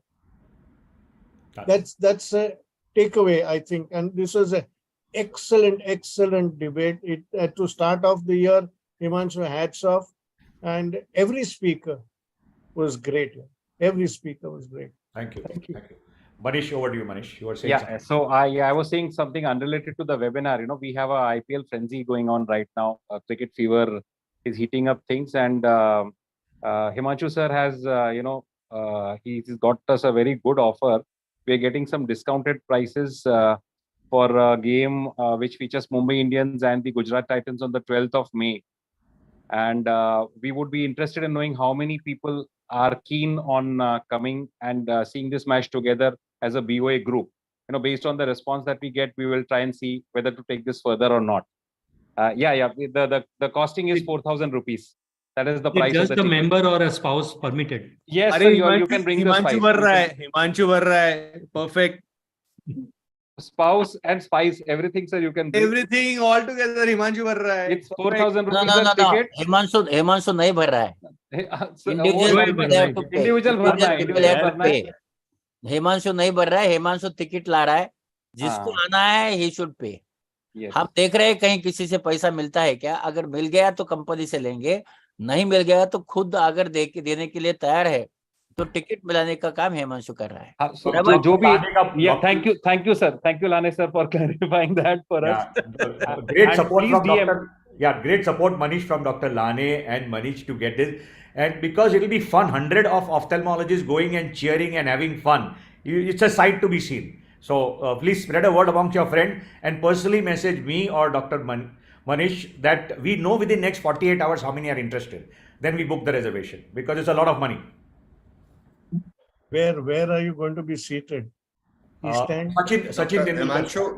That's a takeaway, I think. And this was an excellent debate. To start off the year, Himanshu, hats off. And every speaker was great. Every speaker was great. Thank you. Manish, over to you, Manish. You were saying something. So I was saying something unrelated to the webinar. We have a IPL frenzy going on right now. Cricket fever is heating up things, and Himanshu sir has, he's got us a very good offer. We're getting some discounted prices for a game which features Mumbai Indians and the Gujarat Titans on the 12th of May. And we would be interested in knowing how many people are keen on coming and seeing this match together as a BOA group. Based on the response that we get, we will try and see whether to take this further or not. The costing is 4,000 rupees. That is the price. Just of the a ticket. member or a spouse permitted. Yes, sir, you can bring the spice. Himanshu Varra, perfect. Spouse and spice, everything, sir, you can bring. Everything all together, Himanshu Varra. It's 4,000 rupees No. ticket. Himanshu nahi bhar raha hai. Individual Himanshu nahi bhar raha hai. Himanshu ticket la raha hai. जिसको आना है he should pay. हम देख रहे हैं कहीं किसी से पैसा मिलता है क्या? अगर मिल गया तो कंपनी से लेंगे, नहीं मिल गया तो खुद अगर देने के लिए तैयार है तो टिकट मिलाने का काम हिमांशु कर रहा है. जो भी, thank you sir, thank you Lane sir for clarifying that for us. Great support from Dr. Great support Manish from Dr. Lane and Manish to get this, and because it will be fun, 100 of ophthalmologists going and cheering and having fun. It's a sight to be seen. So please spread a word amongst your friend and personally message me or Dr. Manish that we know within next 48 hours how many are interested. Then we book the reservation because it's a lot of money. Where are you going to be seated? Sachin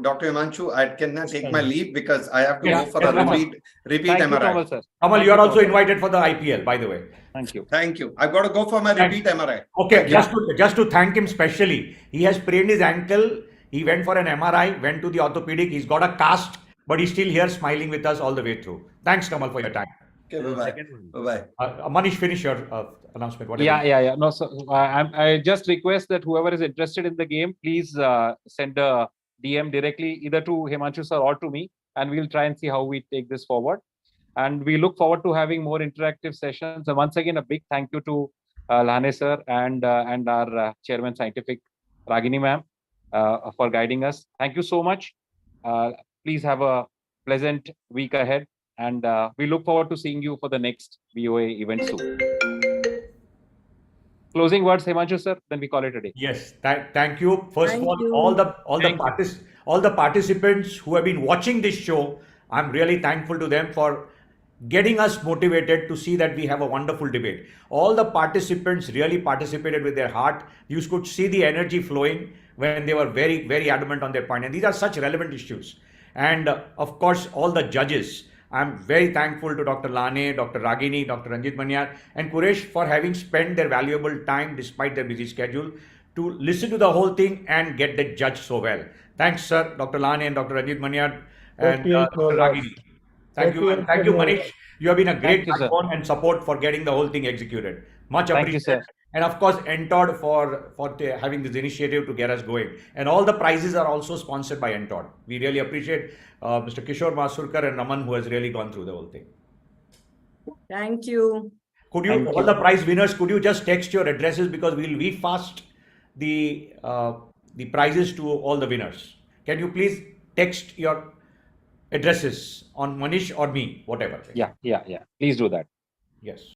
Dr. Himanshu, I cannot take my leave because I have to go for the repeat MRI. Kamal, you are also invited for the IPL, by the way. Thank you. Thank you. I've got to go for my repeat MRI. Okay, just to thank him specially. He has sprained his ankle. He went for an MRI, went to the orthopedic. He's got a cast, but he's still here smiling with us all the way through. Thanks, Kamal, for your time. Okay, bye-bye. Manish, finish your announcement. Yeah. No, so I just request that whoever is interested in the game, please send a DM directly either to Himanshu sir or to me, and we'll try and see how we take this forward. And we look forward to having more interactive sessions. And once again, a big thank you to Lane sir and our chairman scientific Ragini ma'am for guiding us. Thank you so much. Please have a pleasant week ahead. And we look forward to seeing you for the next BOA event soon. Closing words, Himanshu sir, then we call it a day. Yes, thank you. First of all the participants who have been watching this show, I'm really thankful to them for getting us motivated to see that we have a wonderful debate. All the participants really participated with their heart. You could see the energy flowing when they were very, very adamant on their point. And these are such relevant issues. And of course, all the judges. I'm very thankful to Dr. Lane, Dr. Ragini, Dr. Ranjit Manyar, and Kuresh for having spent their valuable time despite their busy schedule to listen to the whole thing and get the judge so well. Thanks, sir, Dr. Lane and Dr. Ranjit Manyar and Dr. Ragini. Thank you. And thank you, Manish. You have been a great backbone and support for getting the whole thing executed. Much appreciated. And of course, NTOD for having this initiative to get us going. And all the prizes are also sponsored by NTOD. We really appreciate Mr. Kishore Masurkar and Raman, who has really gone through the whole thing. Thank you. Could you, all the prize winners, could you just text your addresses, because we'll fast the prizes to all the winners. Can you please text your addresses on Manish or me, whatever. Yeah. Please do that. Yes.